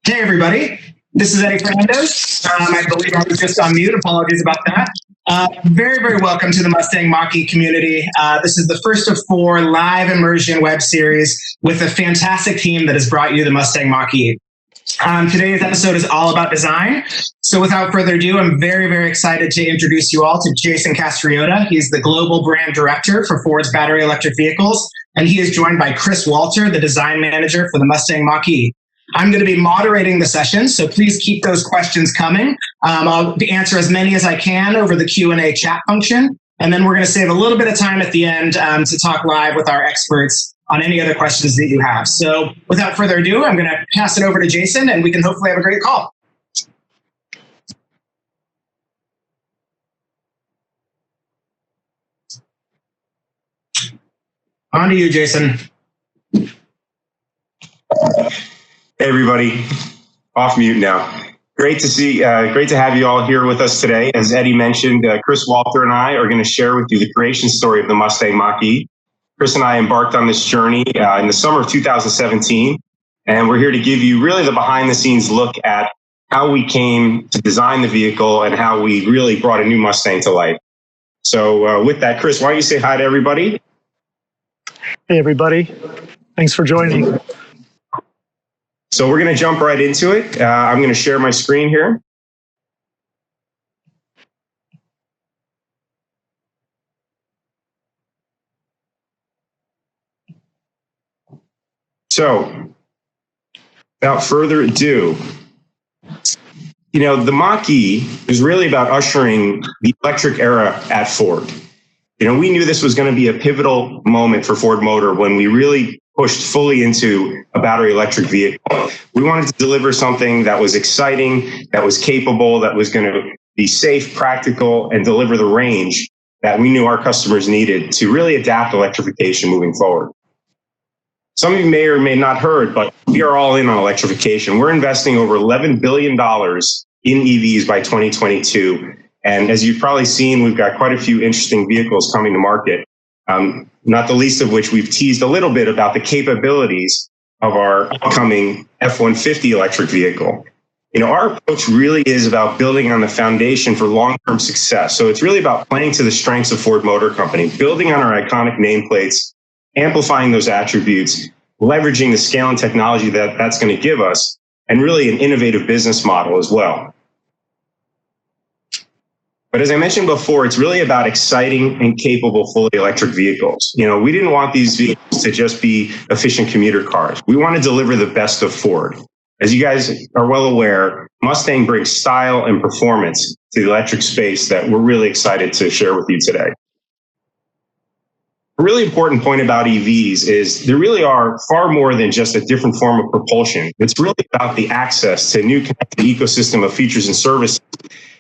Hey, everybody. This is Eddie Fernandez. I believe I was just on mute. Apologies about that. Very, very welcome to the Mustang Mach-E community. This is the first of 4 live immersion web series with a fantastic team that has brought you the Mustang Mach-E. Today's episode is all about design. So without further ado, I'm very, very excited to introduce you all to Jason Castriota. He's the Global Brand Director for Ford's battery electric vehicles, and he is joined by Chris Walter, the Design Manager for the Mustang Mach-E. I'm going to be moderating the session, so please keep those questions coming. I'll answer as many as I can over the Q&A chat function, and then we're going to save a little bit of time at the end to talk live with our experts on any other questions that you have. So without further ado, I'm going to pass it over to Jason, and we can hopefully have a great call. On to you, Jason. Hey everybody, off mute now. Great to have you all here with us today. As Eddie mentioned, Chris Walter and I are going to share with you the creation story of the Mustang Mach-E. Chris and I embarked on this journey in the summer of 2017, and we're here to give you really the behind-the-scenes look at how we came to design the vehicle and how we really brought a new Mustang to life. So with that, Chris, why don't you say hi to everybody? Hey everybody, thanks for joining. So we're going to jump right into it. I'm going to share my screen here. So without further ado, the Mach-E is really about ushering the electric era at Ford. We knew this was going to be a pivotal moment for Ford Motor when we really pushed fully into a battery electric vehicle. We wanted to deliver something that was exciting, that was capable, that was going to be safe, practical, and deliver the range that we knew our customers needed to really adapt electrification moving forward. Some of you may or may not heard, but we are all in on electrification. We're investing over $11 billion in EVs by 2022. And as you've probably seen, we've got quite a few interesting vehicles coming to market. Not the least of which we've teased a little bit about the capabilities of our upcoming F-150 electric vehicle. Our approach really is about building on the foundation for long-term success. So it's really about playing to the strengths of Ford Motor Company, building on our iconic nameplates, amplifying those attributes, leveraging the scale and technology that that's going to give us, and really an innovative business model as well. But as I mentioned before, it's really about exciting and capable fully electric vehicles. We didn't want these vehicles to just be efficient commuter cars. We want to deliver the best of Ford. As you guys are well aware, Mustang brings style and performance to the electric space that we're really excited to share with you today. A really important point about EVs is there really are far more than just a different form of propulsion. It's really about the access to a new connected ecosystem of features and services.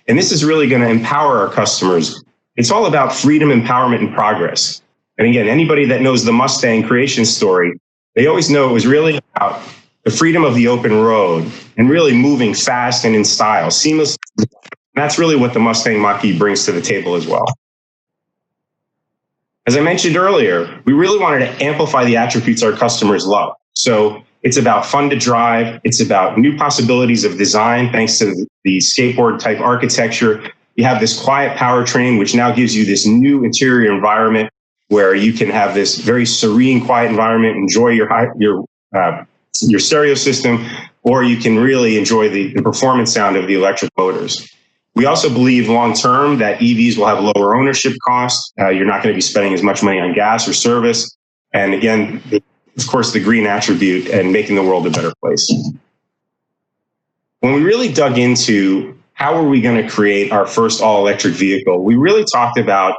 And this is really going to empower our customers. It's all about freedom, empowerment, and progress. And again, anybody that knows the Mustang creation story, they always know it was really about the freedom of the open road and really moving fast and in style, seamless. And that's really what the Mustang Mach-E brings to the table as well. As I mentioned earlier, we really wanted to amplify the attributes our customers love. So it's about fun to drive. It's about new possibilities of design thanks to the skateboard type architecture. You have this quiet powertrain, which now gives you this new interior environment where you can have this very serene, quiet environment, enjoy your stereo system, or you can really enjoy the performance sound of the electric motors. We also believe long-term that EVs will have lower ownership costs. You're not going to be spending as much money on gas or service. And again, of course, the green attribute and making the world a better place. When we really dug into how are we going to create our first all-electric vehicle, we really talked about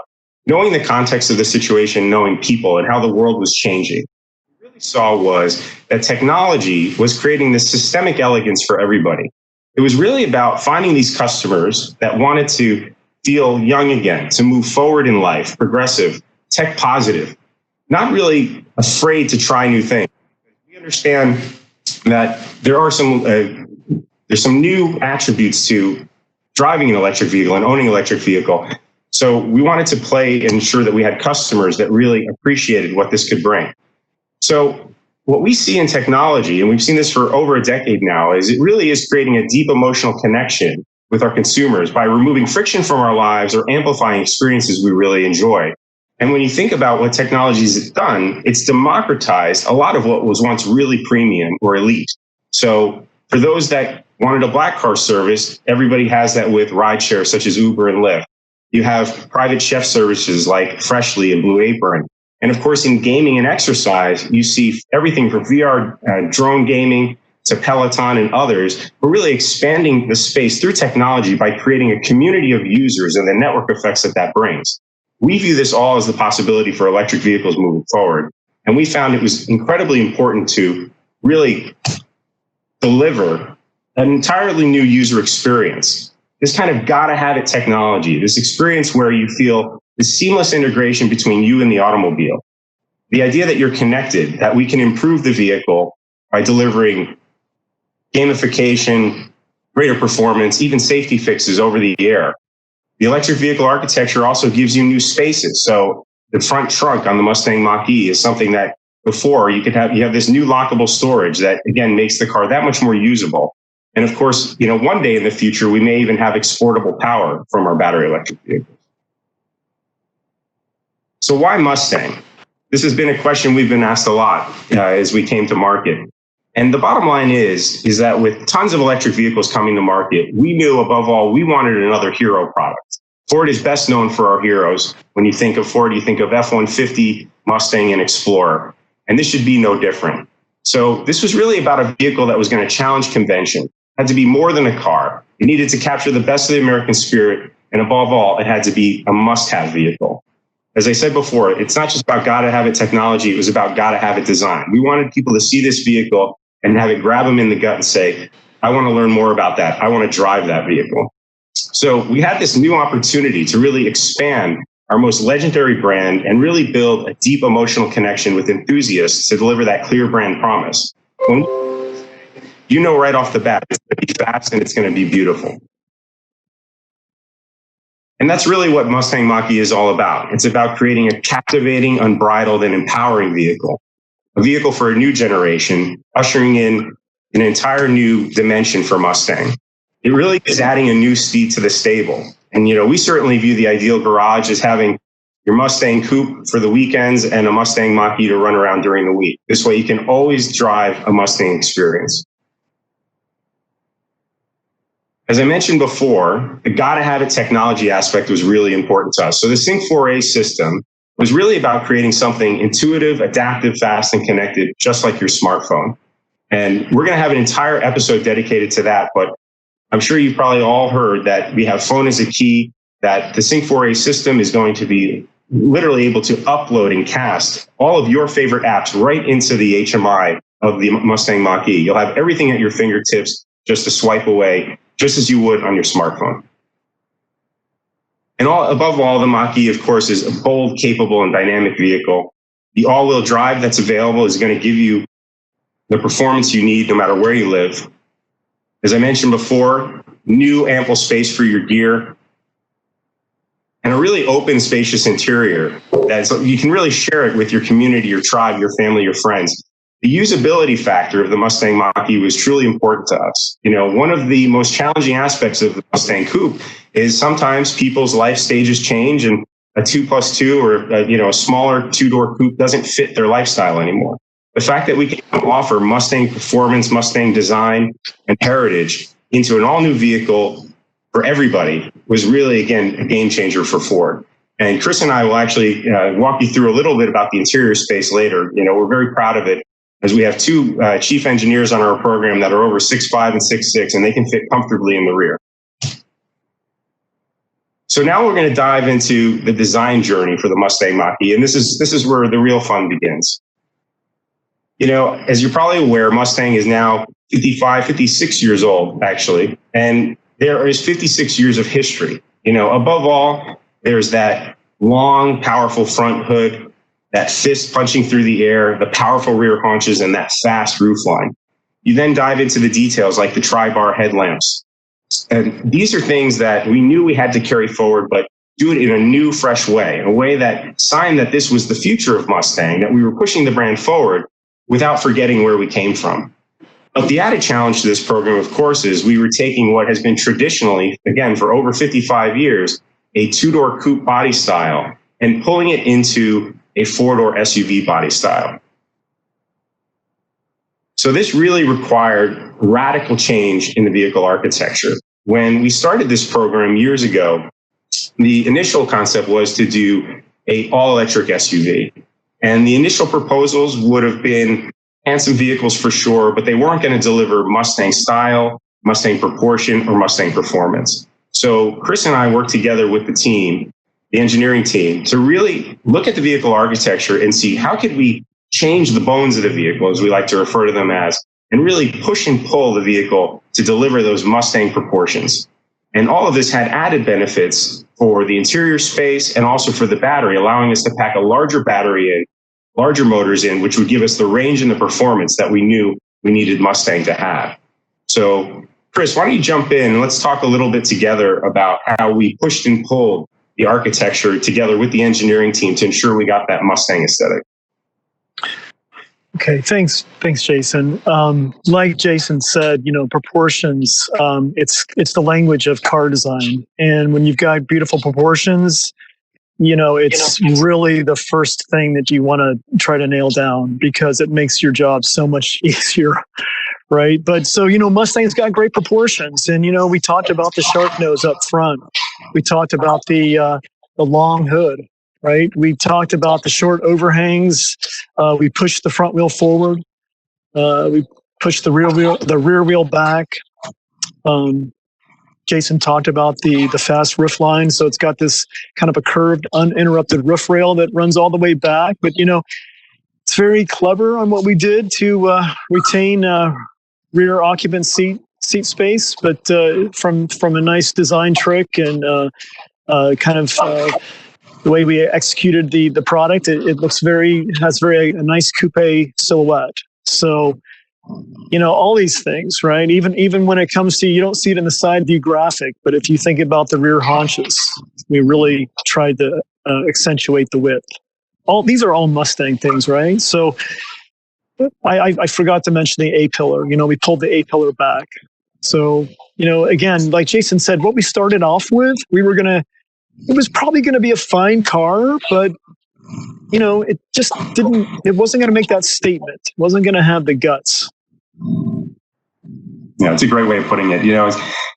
knowing the context of the situation, knowing people, and how the world was changing. What we really saw was that technology was creating this systemic elegance for everybody. It was really about finding these customers that wanted to feel young again, to move forward in life, progressive, tech positive, not really afraid to try new things. We understand that there's some new attributes to driving an electric vehicle and owning an electric vehicle. So we wanted to play and ensure that we had customers that really appreciated what this could bring. So what we see in technology, and we've seen this for over a decade now, is it really is creating a deep emotional connection with our consumers by removing friction from our lives or amplifying experiences we really enjoy. And when you think about what technology has done, it's democratized a lot of what was once really premium or elite. So for those that wanted a black car service, everybody has that with rideshare such as Uber and Lyft. You have private chef services like Freshly and Blue Apron. And of course, in gaming and exercise, you see everything from VR, drone gaming to Peloton and others. We're really expanding the space through technology by creating a community of users and the network effects that that brings. We view this all as the possibility for electric vehicles moving forward. And we found it was incredibly important to really deliver an entirely new user experience. This kind of gotta have it technology, this experience where you feel the seamless integration between you and the automobile. The idea that you're connected, that we can improve the vehicle by delivering gamification, greater performance, even safety fixes over the air. The electric vehicle architecture also gives you new spaces. So the front trunk on the Mustang Mach-E is something that before you have this new lockable storage that again makes the car that much more usable. And of course, one day in the future, we may even have exportable power from our battery electric vehicles. So why Mustang? This has been a question we've been asked a lot as we came to market. And the bottom line is that with tons of electric vehicles coming to market, we knew above all, we wanted another hero product. Ford is best known for our heroes. When you think of Ford, you think of F-150, Mustang, and Explorer. And this should be no different. So this was really about a vehicle that was going to challenge convention. It had to be more than a car. It needed to capture the best of the American spirit. And above all, it had to be a must-have vehicle. As I said before, it's not just about gotta have it technology, it was about gotta have it design. We wanted people to see this vehicle and have it grab them in the gut and say, I want to learn more about that. I want to drive that vehicle. So we had this new opportunity to really expand our most legendary brand and really build a deep emotional connection with enthusiasts to deliver that clear brand promise. You know right off the bat, it's going to be fast and it's going to be beautiful. And that's really what Mustang Mach-E is all about. It's about creating a captivating, unbridled, and empowering vehicle. A vehicle for a new generation, ushering in an entire new dimension for Mustang. It really is adding a new steed to the stable. And, we certainly view the ideal garage as having your Mustang Coupe for the weekends and a Mustang Mach-E to run around during the week. This way you can always drive a Mustang experience. As I mentioned before, the gotta have it technology aspect was really important to us. So the Sync 4A system was really about creating something intuitive, adaptive, fast, and connected, just like your smartphone. And we're going to have an entire episode dedicated to that, but I'm sure you've probably all heard that we have phone as a key, that the Sync 4A system is going to be literally able to upload and cast all of your favorite apps right into the HMI of the Mustang Mach-E. You'll have everything at your fingertips just to swipe away, just as you would on your smartphone. And above all, the Mach-E, of course, is a bold, capable, and dynamic vehicle. The all-wheel drive that's available is going to give you the performance you need no matter where you live. As I mentioned before, new ample space for your gear, and a really open, spacious interior that you can really share it with your community, your tribe, your family, your friends. The usability factor of the Mustang Mach-E was truly important to us. One of the most challenging aspects of the Mustang Coupe is sometimes people's life stages change and a 2+2 or a smaller two-door coupe doesn't fit their lifestyle anymore. The fact that we can offer Mustang performance, Mustang design, and heritage into an all-new vehicle for everybody was really, again, a game changer for Ford. And Chris and I will actually walk you through a little bit about the interior space later. We're very proud of it, as we have two chief engineers on our program that are over 6'5" and 6'6", and they can fit comfortably in the rear. So now we're going to dive into the design journey for the Mustang Mach-E, and this is where the real fun begins. As you're probably aware, Mustang is now 55, 56 years old, actually, and there is 56 years of history. Above all, there's that long, powerful front hood, that fist punching through the air, the powerful rear haunches, and that fast roofline. You then dive into the details like the tri-bar headlamps. And these are things that we knew we had to carry forward, but do it in a new, fresh way, a way that signed that this was the future of Mustang, that we were pushing the brand forward, without forgetting where we came from. But the added challenge to this program, of course, is we were taking what has been traditionally, again, for over 55 years, a two-door coupe body style and pulling it into a four-door SUV body style. So this really required radical change in the vehicle architecture. When we started this program years ago, the initial concept was to do an all-electric SUV. And the initial proposals would have been handsome vehicles for sure, but they weren't going to deliver Mustang style, Mustang proportion, or Mustang performance. So Chris and I worked together with the team, the engineering team, to really look at the vehicle architecture and see how could we change the bones of the vehicle, as we like to refer to them as, and really push and pull the vehicle to deliver those Mustang proportions. And all of this had added benefits for the interior space and also for the battery, allowing us to pack a larger battery in, larger motors in, which would give us the range and the performance that we knew we needed Mustang to have. So, Chris, why don't you jump in and let's talk a little bit together about how we pushed and pulled the architecture together with the engineering team to ensure we got that Mustang aesthetic. Okay, thanks, Jason. Like Jason said, proportions. It's the language of car design, and when you've got beautiful proportions, it's really the first thing that you want to try to nail down because it makes your job so much easier, right? But so Mustang's got great proportions, and we talked about the shark nose up front. We talked about the long hood. Right. We talked about the short overhangs. We pushed the front wheel forward. We pushed the rear wheel back. Jason talked about the fast roof line. So it's got this kind of a curved, uninterrupted roof rail that runs all the way back. But, it's very clever on what we did to retain rear occupant seat space, but from a nice design trick and the way we executed the product, it looks has a nice coupe silhouette. So, all these things, right? Even when it comes to, you don't see it in the side view graphic, but if you think about the rear haunches, we really tried to accentuate the width. These are all Mustang things, right? So I forgot to mention the A-pillar. We pulled the A-pillar back. So, again, like Jason said, what we started off with, it was probably going to be a fine car, but, it wasn't going to make that statement. It wasn't going to have the guts. Yeah, it's a great way of putting it.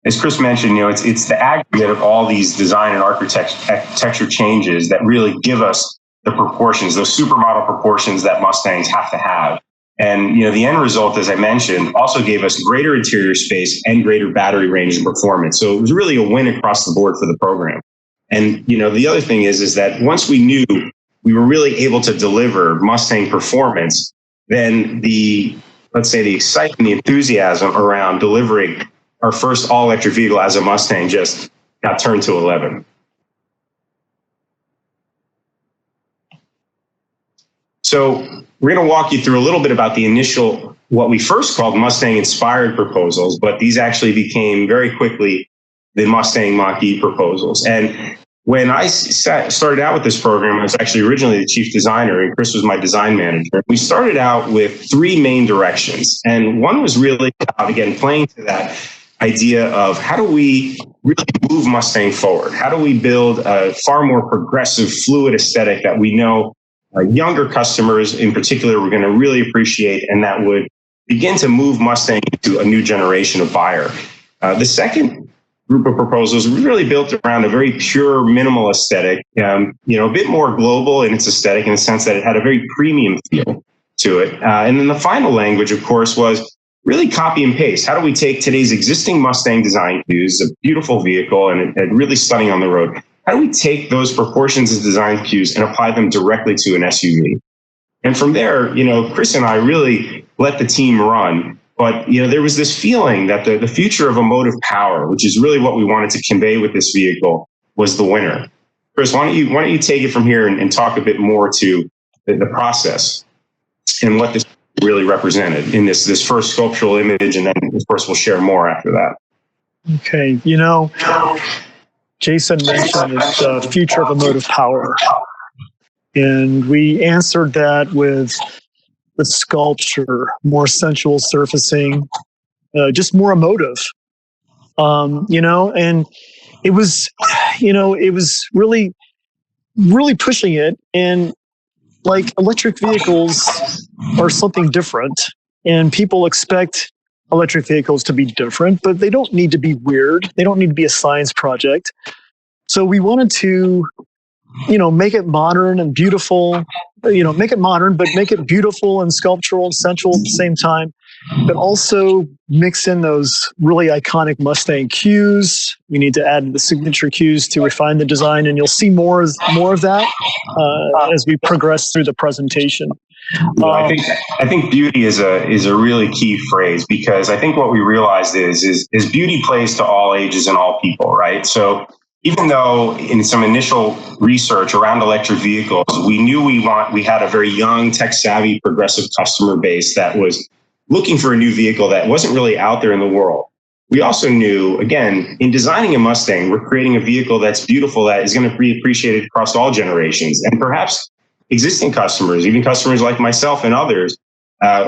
As Chris mentioned, it's the aggregate of all these design and architecture changes that really give us the proportions, those supermodel proportions that Mustangs have to have. And, the end result, as I mentioned, also gave us greater interior space and greater battery range and performance. So it was really a win across the board for the program. And, the other thing is that once we knew we were really able to deliver Mustang performance, then the excitement, the enthusiasm around delivering our first all-electric vehicle as a Mustang just got turned to 11. So we're going to walk you through a little bit about the initial, what we first called Mustang-inspired proposals, but these actually became very quickly the Mustang Mach-E proposals. And when I started out with this program, I was actually originally the chief designer, and Chris was my design manager. We started out with three main directions. And one was really about, again, playing to that idea of how do we really move Mustang forward? How do we build a far more progressive, fluid aesthetic that we know younger customers in particular were going to really appreciate, and that would begin to move Mustang to a new generation of buyer. The second group of proposals really built around a very pure, minimal aesthetic, a bit more global in its aesthetic in the sense that it had a very premium feel to it. And then the final language, of course, was really copy and paste. How do we take today's existing Mustang design cues, a beautiful vehicle and really stunning on the road? How do we take those proportions as design cues and apply them directly to an SUV? And from there, Chris and I really let the team run. But, there was this feeling that the future of emotive power, which is really what we wanted to convey with this vehicle, was the winner. Chris, why don't you take it from here and talk a bit more to the process and what this really represented in this first sculptural image, and then, of course, we'll share more after that. Okay, Jason mentioned the future of emotive power, and we answered that with the sculpture, more sensual surfacing, just more emotive. And it was, it was really, really pushing it. And like electric vehicles are something different, and people expect electric vehicles to be different, but they don't need to be weird. They don't need to be a science project. So we wanted to, make it modern and beautiful, make it modern, but make it beautiful and sculptural and sensual at the same time, but also mix in those really iconic Mustang cues. We need to add the signature cues to refine the design, and you'll see more of that as we progress through the presentation. I think beauty is a really key phrase, because I think what we realized is beauty plays to all ages and all people, right? So even though in some initial research around electric vehicles, we knew we had a very young, tech savvy, progressive customer base that was looking for a new vehicle that wasn't really out there in the world. We also knew, again, in designing a Mustang, we're creating a vehicle that's beautiful, that is going to be appreciated across all generations. And perhaps existing customers, even customers like myself and others,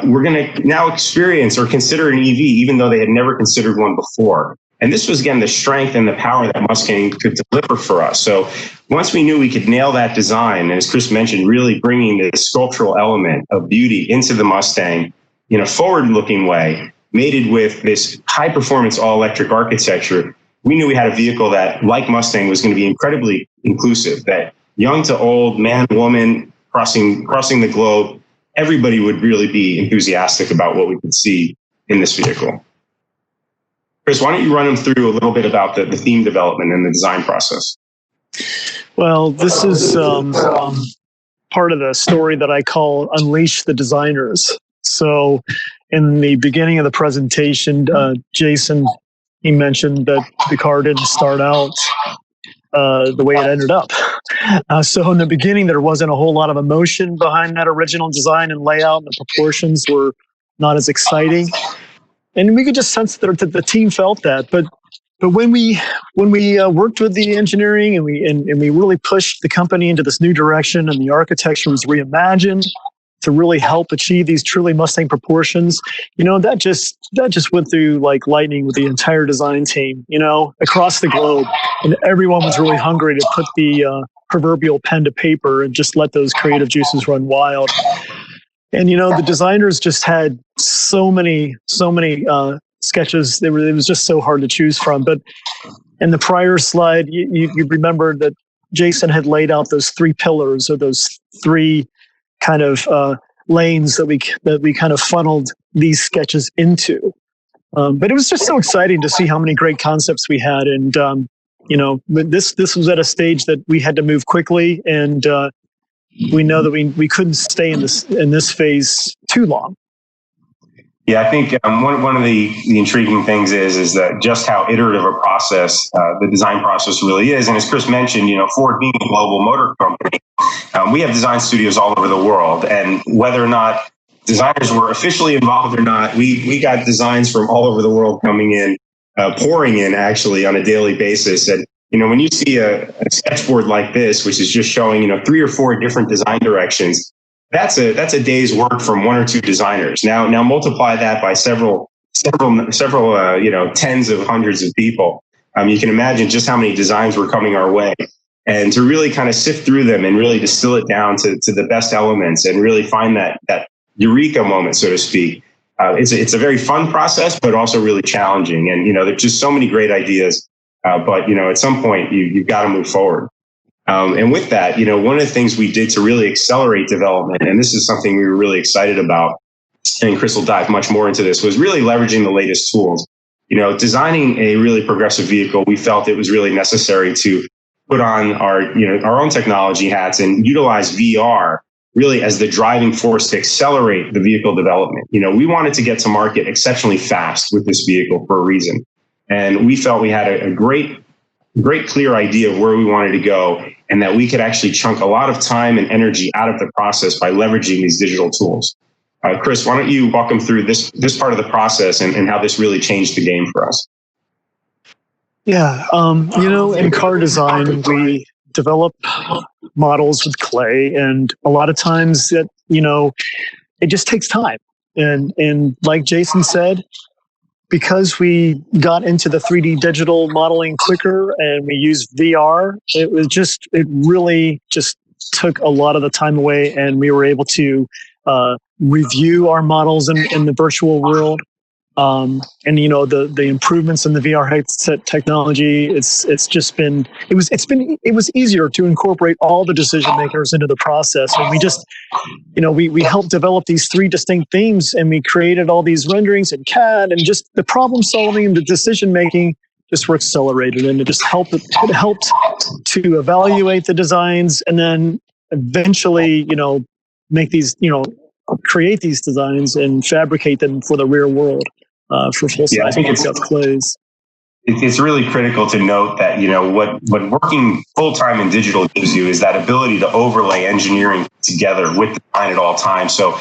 we're going to now experience or consider an EV, even though they had never considered one before. And this was, again, the strength and the power that Mustang could deliver for us. So once we knew we could nail that design, and as Chris mentioned, really bringing the sculptural element of beauty into the Mustang in a forward-looking way, mated with this high-performance all-electric architecture, we knew we had a vehicle that, like Mustang, was going to be incredibly inclusive, that young to old, man, woman, crossing the globe, everybody would really be enthusiastic about what we could see in this vehicle. Chris, why don't you run them through a little bit about the theme development and the design process? Well, this is part of the story that I call Unleash the Designers. So in the beginning of the presentation, Jason, he mentioned that the car didn't start out the way it ended up. So in the beginning, there wasn't a whole lot of emotion behind that original design and layout, and the proportions were not as exciting. And we could just sense that the team felt that. But when we worked with the engineering and we really pushed the company into this new direction, and the architecture was reimagined to really help achieve these truly Mustang proportions, that just went through like lightning with the entire design team, across the globe. And everyone was really hungry to put the proverbial pen to paper and just let those creative juices run wild. And, the designers just had so many sketches. It was just so hard to choose from. But in the prior slide, you remember that Jason had laid out those three pillars, or those three kind of lanes that we kind of funneled these sketches into. But it was just so exciting to see how many great concepts we had. And, this was at a stage that we had to move quickly, and we know that we couldn't stay in this phase too long. Yeah, I think one of the intriguing things is that just how iterative a process the design process really is. And as Chris mentioned, Ford being a global motor company, we have design studios all over the world. And whether or not designers were officially involved or not, we got designs from all over the world coming in, pouring in actually on a daily basis. And when you see a sketchboard like this, which is just showing 3 or 4 different design directions, that's a day's work from 1 or 2 designers. Now multiply that by several tens of hundreds of people. You can imagine just how many designs were coming our way, and to really kind of sift through them and really distill it down to the best elements and really find that eureka moment, so to speak. It's a very fun process, but also really challenging. And there's just so many great ideas. But at some point you've got to move forward. And with that, one of the things we did to really accelerate development, and this is something we were really excited about, and Chris will dive much more into this, was really leveraging the latest tools. Designing a really progressive vehicle, we felt it was really necessary to put on our own technology hats and utilize VR really as the driving force to accelerate the vehicle development. We wanted to get to market exceptionally fast with this vehicle for a reason. And we felt we had a great clear idea of where we wanted to go, and that we could actually chunk a lot of time and energy out of the process by leveraging these digital tools. Chris, why don't you walk them through this part of the process and how this really changed the game for us? Yeah, in car design, we develop models with clay, and a lot of times that, it just takes time. And like Jason said, because we got into the 3D digital modeling quicker and we used VR, it really just took a lot of the time away, and we were able to review our models in the virtual world. And the improvements in the VR headset technology, it was easier to incorporate all the decision makers into the process. And we just, we helped develop these 3 distinct themes, and we created all these renderings in CAD, and just the problem solving and the decision making just were accelerated, and it helped to evaluate the designs, and then eventually, make these, create these designs and fabricate them for the real world. For full size, I think it's clays. It's really critical to note that what working full time in digital gives you is that ability to overlay engineering together with design at all times. So,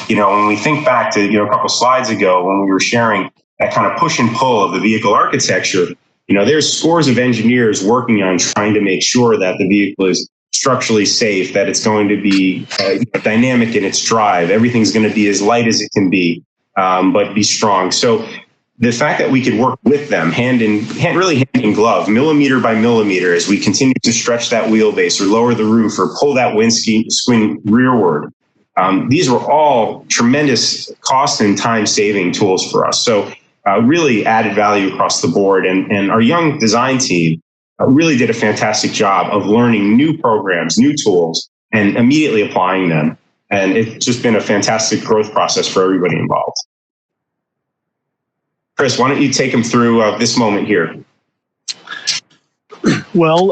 when we think back to a couple slides ago when we were sharing that kind of push and pull of the vehicle architecture, there's scores of engineers working on trying to make sure that the vehicle is structurally safe, that it's going to be dynamic in its drive, everything's going to be as light as it can be. But be strong. So the fact that we could work with them hand in glove, millimeter by millimeter, as we continue to stretch that wheelbase or lower the roof or pull that windscreen rearward, these were all tremendous cost and time saving tools for us. So really added value across the board. And our young design team really did a fantastic job of learning new programs, new tools, and immediately applying them. And it's just been a fantastic growth process for everybody involved. Chris, why don't you take them through this moment here? Well,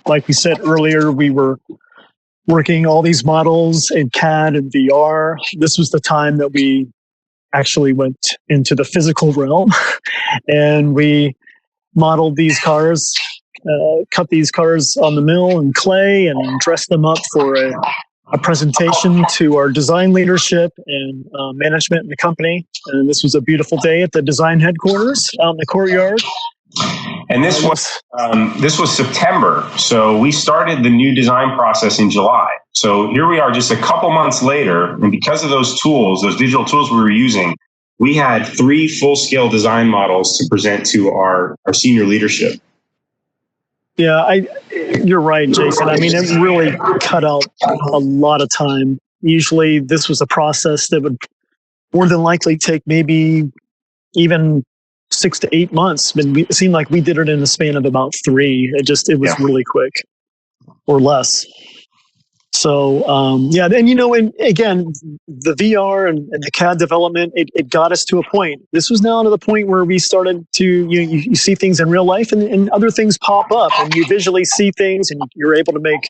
like we said earlier, we were working all these models in CAD and VR. This was the time that we actually went into the physical realm, and we modeled these cars, cut these cars on the mill in clay, and dressed them up for a presentation to our design leadership and management in the company. And this was a beautiful day at the design headquarters out in the courtyard. And this was September. So we started the new design process in July. So here we are just a couple months later. And because of those tools, those digital tools we were using, we had 3 full-scale design models to present to our senior leadership. Yeah, you're right, Jason. I mean, it really cut out a lot of time. Usually this was a process that would more than likely take maybe even 6 to 8 months. But it seemed like we did it in the span of about 3. It was really quick or less. So, and again, the VR and the CAD development, it got us to a point. This was now to the point where we started to, you see things in real life and other things pop up, and you visually see things, and you're able to make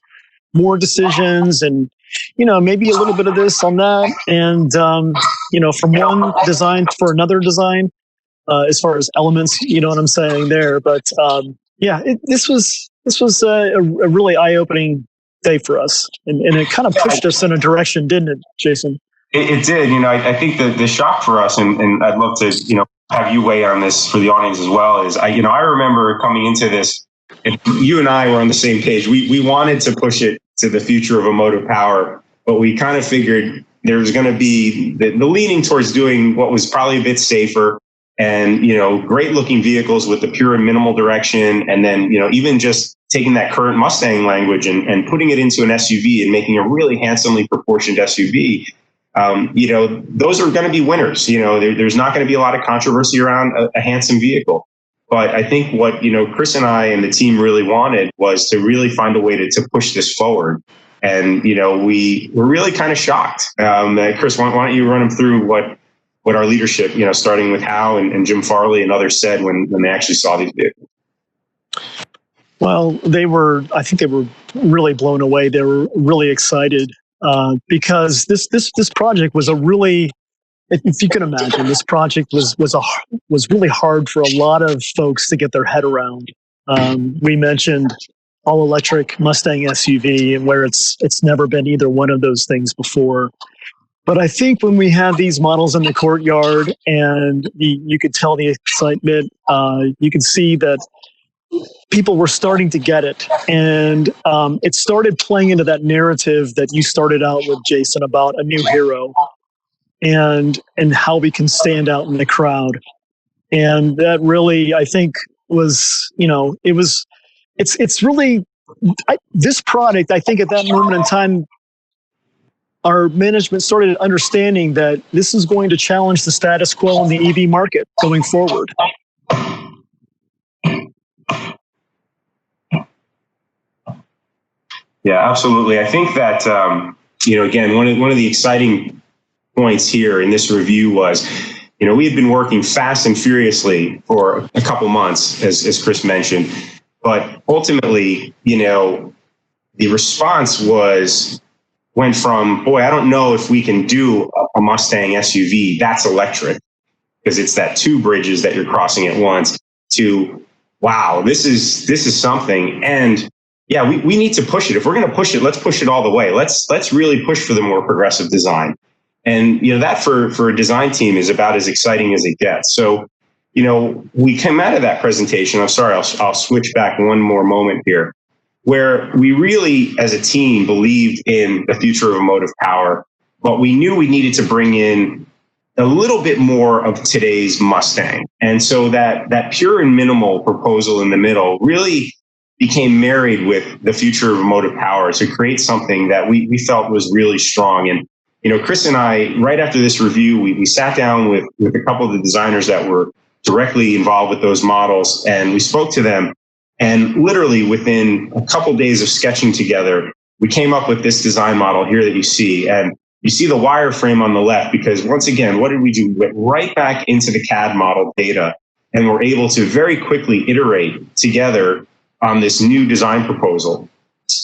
more decisions, and, maybe a little bit of this on that. And, from one design for another design, as far as elements, you know what I'm saying there. But, this was a really eye-opening day for us, and it kind of pushed us in a direction, didn't it, Jason? It did. I think the shock for us, and I'd love to have you weigh on this for the audience as well, is I remember coming into this, and you and I were on the same page. We wanted to push it to the future of emotive power, but we kind of figured there was going to be the leaning towards doing what was probably a bit safer, and great looking vehicles with the pure and minimal direction, and then even just taking that current Mustang language and putting it into an SUV and making a really handsomely proportioned SUV. Those are going to be winners. There's not going to be a lot of controversy around a handsome vehicle. But I think what Chris and I and the team really wanted was to really find a way to push this forward. And we were really kind of shocked. Chris, why don't you run them through what our leadership, starting with Hal and Jim Farley and others, said when they actually saw these vehicles? Well, I think they were really blown away. They were really excited because this project was a really, if you can imagine, this project was really hard for a lot of folks to get their head around. We mentioned all electric Mustang SUV, and where it's never been either one of those things before. But I think when we had these models in the courtyard, and you could tell the excitement, you could see that people were starting to get it. And it started playing into that narrative that you started out with, Jason, about a new hero. and how we can stand out in the crowd. And that really, I think, was, it's really, this product, I think at that moment in time, our management started understanding that this is going to challenge the status quo in the EV market going forward. Yeah, absolutely. I think that, again, one of the exciting points here in this review was, we had been working fast and furiously for a couple months, as Chris mentioned, but ultimately, the response went from, boy, I don't know if we can do a Mustang SUV that's electric, because it's that two bridges that you're crossing at once, to, wow, this is something. And yeah, we need to push it. If we're going to push it, let's push it all the way. Let's really push for the more progressive design. And, that for a design team is about as exciting as it gets. So, we came out of that presentation. I'm sorry, I'll switch back one more moment here, where we really, as a team, believed in the future of motive power, but we knew we needed to bring in a little bit more of today's Mustang. And so that pure and minimal proposal in the middle really became married with the future of motive power to create something that we felt was really strong. And, Chris and I, right after this review, we sat down with a couple of the designers that were directly involved with those models, and we spoke to them. And literally within a couple days of sketching together, we came up with this design model here that you see. And you see the wireframe on the left, because once again, what did we do? We went right back into the CAD model data, and we're able to very quickly iterate together on this new design proposal.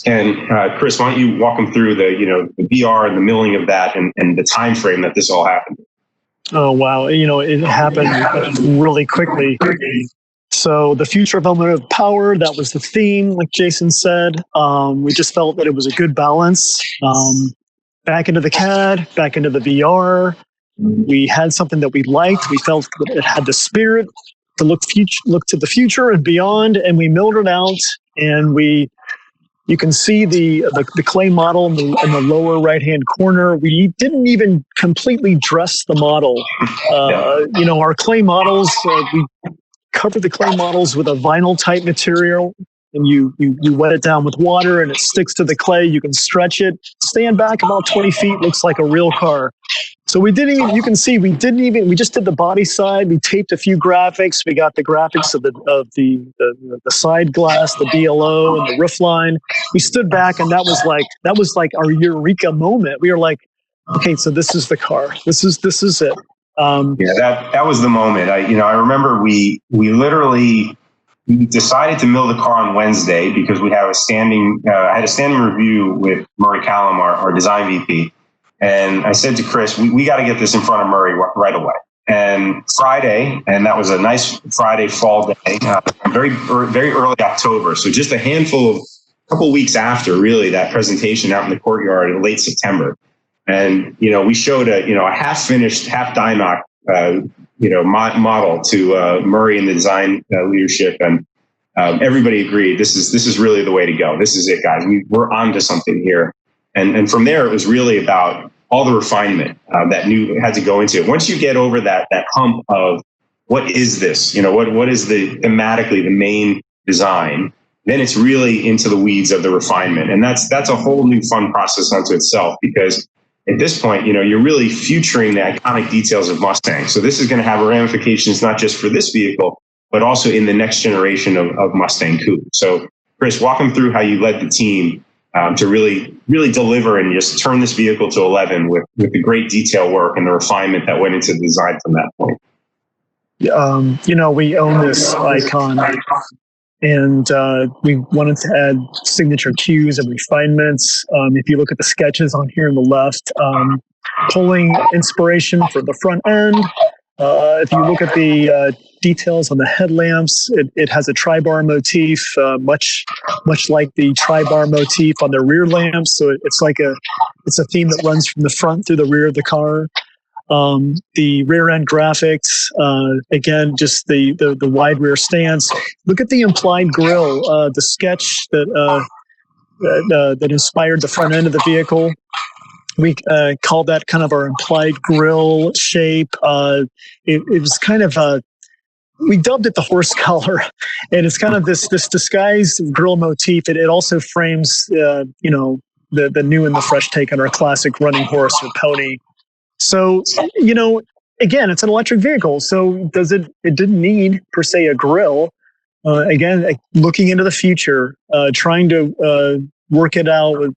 And Chris, why don't you walk them through the VR and the milling of that, and the time frame that this all happened? Oh, wow. It happened really quickly. So the future of motive power, that was the theme, like Jason said. We just felt that it was a good balance. Back into the CAD, back into the VR. We had something that we liked. We felt that it had the spirit to look to the future and beyond, and we milled it out. And you can see the clay model in the lower right-hand corner. We didn't even completely dress the model. Our clay models, we cover the clay models with a vinyl type material, and you wet it down with water and it sticks to the clay. You can stretch it, stand back about 20 feet, looks like a real car. So we just did the body side. We taped a few graphics. We got the graphics of the side glass, the BLO, and the roof line. We stood back, and that was like our eureka moment. We were like, okay, so this is the car. This is it. That was the moment. I remember we literally decided to mill the car on Wednesday because we have I had a standing review with Murray Callum, our design VP. And I said to Chris, we got to get this in front of Murray right away. And Friday, and that was a nice Friday fall day, very early October. So just a couple weeks after really that presentation out in the courtyard in late September. And, we showed a half finished, half dyno, model to Murray and the design leadership. And everybody agreed, this is really the way to go. This is it, guys. We're onto something here. And from there, it was really about all the refinement that had to go into it. Once you get over that hump of what is this, what is thematically the main design, then it's really into the weeds of the refinement. And that's a whole new fun process unto itself, because at this point, you're really featuring the iconic details of Mustang. So this is going to have ramifications not just for this vehicle, but also in the next generation of Mustang Coupe. So Chris, walk them through how you led the team to really deliver and just turn this vehicle to 11 with the great detail work and the refinement that went into the design from that point. We own this icon, and we wanted to add signature cues and refinements. If you look at the sketches on here on the left, pulling inspiration for the front end. If you look at the details on the headlamps, it has a tri-bar motif, much like the tri-bar motif on the rear lamps. So it's a theme that runs from the front through the rear of the car. The rear end graphics, again, just the wide rear stance. Look at the implied grille, the sketch that inspired the front end of the vehicle. we called that kind of our implied grill shape. It was kind of we dubbed it the horse collar, and it's kind of this disguised grill motif. It also frames, the new and the fresh take on our classic running horse or pony. So, again, it's an electric vehicle. So it didn't need per se a grill. Again, looking into the future, trying to work it out with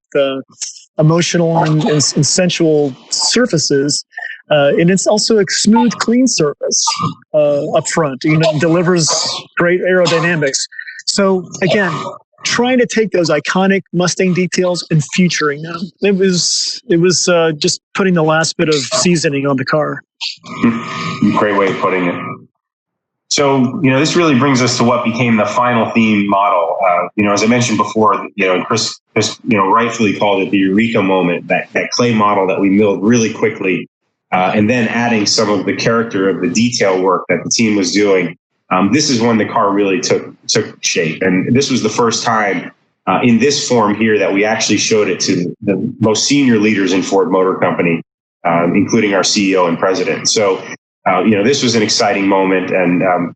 emotional and sensual surfaces. And it's also a smooth, clean surface up front. Delivers great aerodynamics. So again, trying to take those iconic Mustang details and featuring them. It was just putting the last bit of seasoning on the car. Great way of putting it. So, this really brings us to what became the final theme model. As I mentioned before, Chris rightfully called it the Eureka moment, that clay model that we milled really quickly, and then adding some of the character of the detail work that the team was doing. This is when the car really took shape. And this was the first time in this form here that we actually showed it to the most senior leaders in Ford Motor Company, including our CEO and president. So, this was an exciting moment, and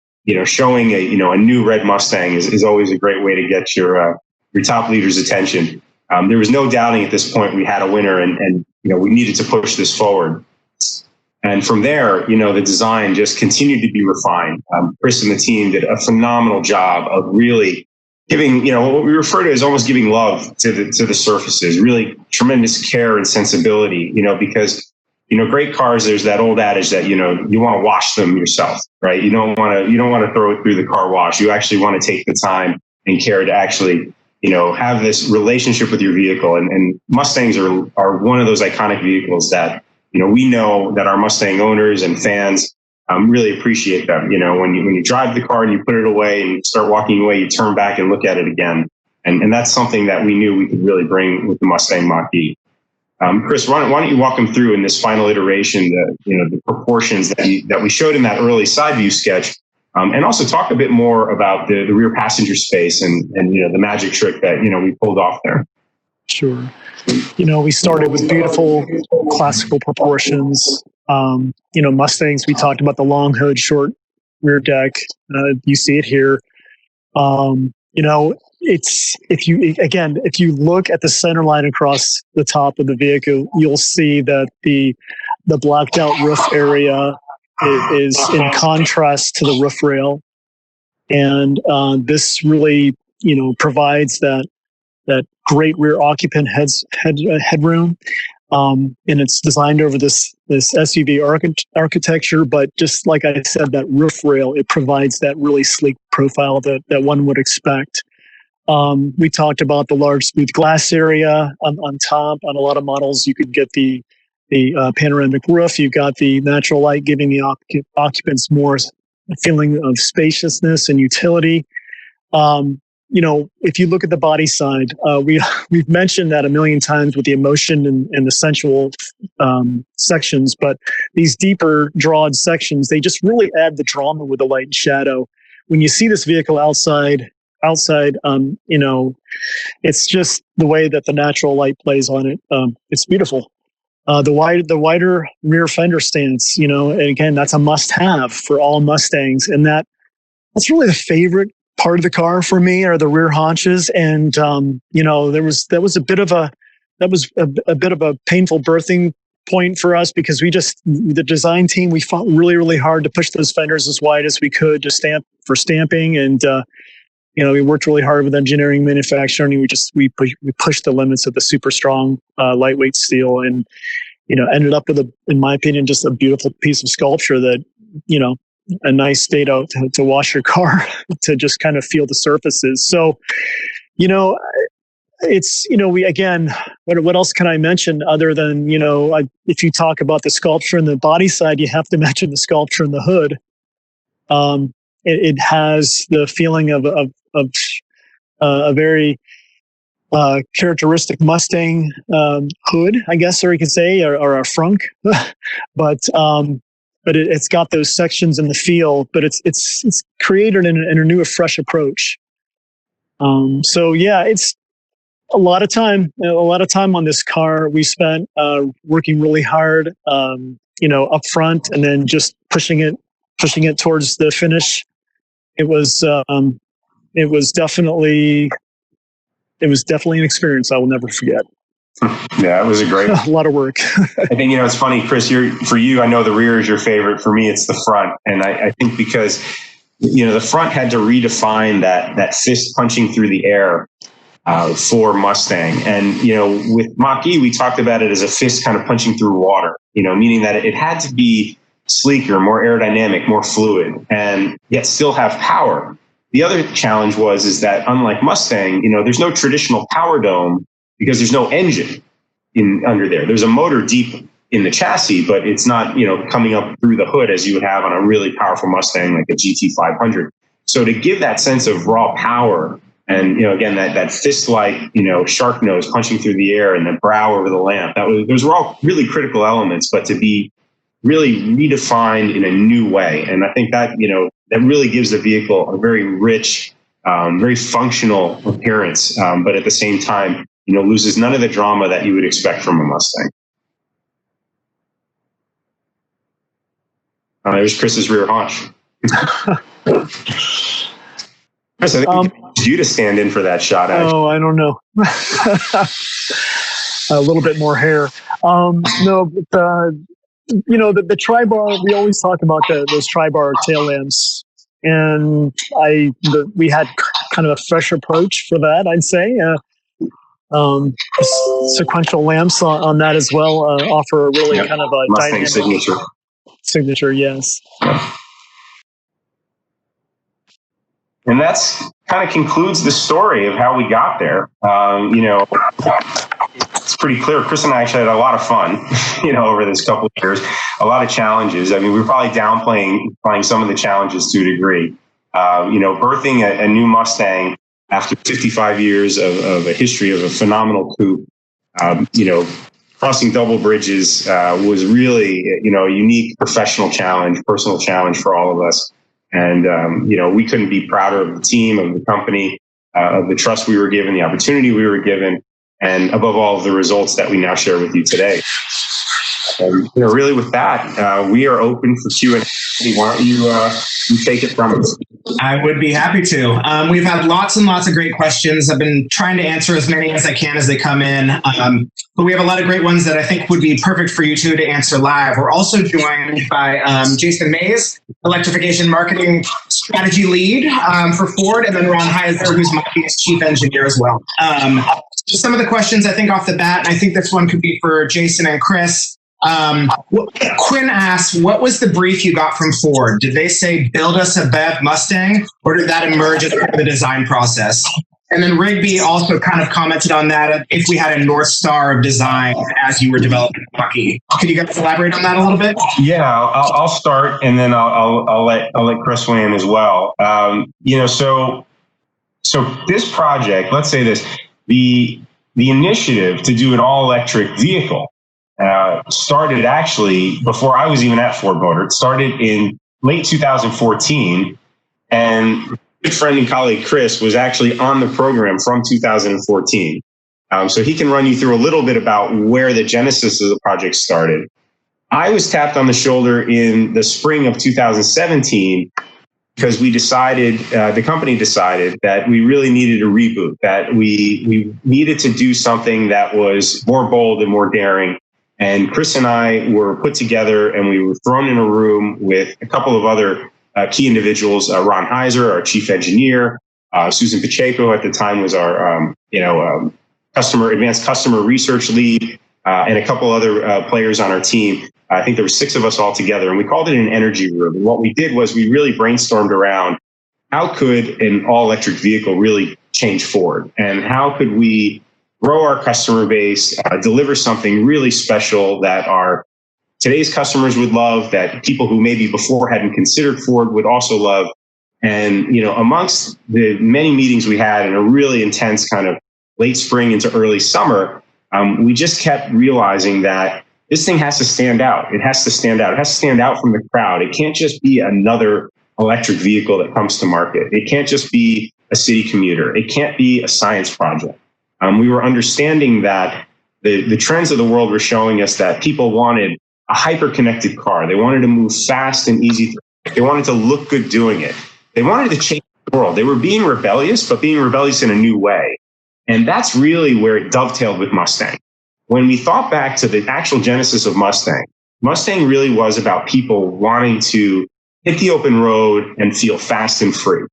showing a new red Mustang is always a great way to get your top leaders' attention. There was no doubting at this point we had a winner, and we needed to push this forward. And from there, the design just continued to be refined. Chris and the team did a phenomenal job of really giving, what we refer to as almost giving love to the surfaces. Really tremendous care and sensibility. Because great cars, there's that old adage that, you want to wash them yourself, right? You don't want to throw it through the car wash. You actually want to take the time and care to actually, have this relationship with your vehicle. And Mustangs are one of those iconic vehicles that, we know that our Mustang owners and fans really appreciate them. When you drive the car and you put it away and you start walking away, you turn back and look at it again. And that's something that we knew we could really bring with the Mustang Mach-E. Chris, why don't you walk them through in this final iteration, the proportions that we showed in that early side view sketch, and also talk a bit more about the rear passenger space and the magic trick that we pulled off there. Sure. We started with beautiful classical proportions. Mustangs. We talked about the long hood, short rear deck. You see it here. It's if you look at the center line across the top of the vehicle, you'll see that the blacked out roof area is in contrast to the roof rail, and this really provides that great rear occupant headroom, and it's designed over this SUV architecture. But just like I said, that roof rail, it provides that really sleek profile that one would expect. We talked about the large smooth glass area on top. On a lot of models, you could get the panoramic roof. You've got the natural light giving the occupants more feeling of spaciousness and utility. If you look at the body side, we've mentioned that a million times with the emotion and the sensual sections, but these deeper drawed sections, they just really add the drama with the light and shadow. When you see this vehicle outside, it's just the way that the natural light plays on it. It's beautiful. The wider rear fender stance, and again, that's a must-have for all Mustangs, and that's really the favorite part of the car for me are the rear haunches. And that was a bit of a painful birthing point for us, because the design team, we fought really, really hard to push those fenders as wide as we could to stamping, and we worked really hard with engineering, manufacturing, and we pushed the limits of the super strong lightweight steel, and ended up with in my opinion, just a beautiful piece of sculpture that a nice state out to wash your car to just kind of feel the surfaces. So, it's, what else can I mention other than, if you talk about the sculpture and the body side, you have to mention the sculpture in the hood. It has the feeling of a very characteristic Mustang hood, I guess, or you could say, or a frunk, but it's got those sections in the feel, but it's created in a new, fresh approach. So yeah, A lot of time on this car we spent working really hard, up front, and then just pushing it towards the finish. It was definitely an experience I will never forget. Yeah, it was a great a lot of work. I think, it's funny, Chris, for you, I know the rear is your favorite. For me, it's the front. And I think because, the front had to redefine that fist punching through the air for Mustang. And, with Mach-E, we talked about it as a fist kind of punching through water, meaning that it had to be sleeker, more aerodynamic, more fluid, and yet still have power. The other challenge is that unlike Mustang, there's no traditional power dome because there's no engine under there. There's a motor deep in the chassis, but it's not, coming up through the hood as you would have on a really powerful Mustang like a GT500. So to give that sense of raw power and, again, that fist-like, shark nose punching through the air and the brow over the lamp, those were all really critical elements, but to be really redefined in a new way. And I think that, that really gives the vehicle a very rich, very functional appearance, but at the same time, loses none of the drama that you would expect from a Mustang. There's Chris's rear haunch. Chris, I think we need you to stand in for that shot. Actually. Oh, I don't know. A little bit more hair. No, but the tri-bar, we always talk about those tri-bar tail lamps. And we had kind of a fresh approach for that, I'd say. Sequential lamps on that as well offer a really kind of a Mustang dynamic signature, yes. And that's kind of concludes the story of how we got there. It's pretty clear. Chris and I actually had a lot of fun, over this couple of years, a lot of challenges. I mean, we were probably downplaying some of the challenges to a degree. Birthing a new Mustang after 55 years of a history of a phenomenal coupe, crossing double bridges was really, a unique professional challenge, personal challenge for all of us. And, we couldn't be prouder of the team, of the company, of the trust we were given, the opportunity we were given, and above all, the results that we now share with you today. And, really with that, we are open for Q&A. Why don't you take it from us? I would be happy to. We've had lots and lots of great questions. I've been trying to answer as many as I can as they come in. But we have a lot of great ones that I think would be perfect for you two to answer live. We're also joined by Jason Mays, Electrification Marketing Strategy Lead for Ford, and then Ron Heiser, who's Mach-E's Chief Engineer as well. So some of the questions I think off the bat, and I think this one could be for Jason and Chris. Quinn asks, what was the brief you got from Ford? Did they say, build us a BEV Mustang, or did that emerge as part of the design process? And then Rigby also kind of commented on that, if we had a North Star of design as you were developing Mach-E. Could you guys elaborate on that a little bit? Yeah, I'll start, and then I'll let Chris weigh in as well. So this project, let's say this, the initiative to do an all-electric vehicle started actually before I was even at Ford Motor. It started in late 2014, and good friend and colleague Chris was actually on the program from 2014. So he can run you through a little bit about where the genesis of the project started. I was tapped on the shoulder in the spring of 2017 because we decided, the company decided that we really needed a reboot, that we needed to do something that was more bold and more daring. And Chris and I were put together and we were thrown in a room with a couple of other key individuals, Ron Heiser, our chief engineer, Susan Pacheco at the time was our, advanced customer research lead, and a couple other players on our team. I think there were 6 of us all together, and we called it an energy room. And what we did was we really brainstormed around how could an all-electric vehicle really change Ford, and how could we grow our customer base, deliver something really special that our today's customers would love, that people who maybe before hadn't considered Ford would also love. And, amongst the many meetings we had in a really intense kind of late spring into early summer, we just kept realizing that this thing has to stand out. It has to stand out. It has to stand out from the crowd. It can't just be another electric vehicle that comes to market. It can't just be a city commuter. It can't be a science project. we were understanding that the trends of the world were showing us that people wanted a hyper-connected car. They wanted to move fast and easy. They wanted to look good doing it. They wanted to change the world. They were being rebellious, but being rebellious in a new way. And that's really where it dovetailed with Mustang. When we thought back to the actual genesis of Mustang, Mustang really was about people wanting to hit the open road and feel fast and free.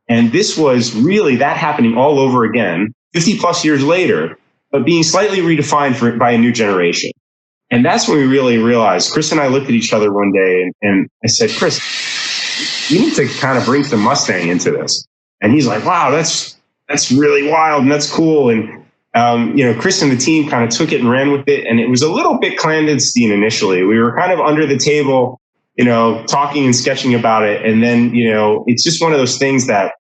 And this was really that happening all over again, 50 plus years later, but being slightly redefined by a new generation. And that's when we really realized, Chris and I looked at each other one day and I said, Chris, you need to kind of bring some Mustang into this. And he's like, wow, that's really wild and that's cool. And, Chris and the team kind of took it and ran with it. And it was a little bit clandestine initially. We were kind of under the table, talking and sketching about it. And then, it's just one of those things that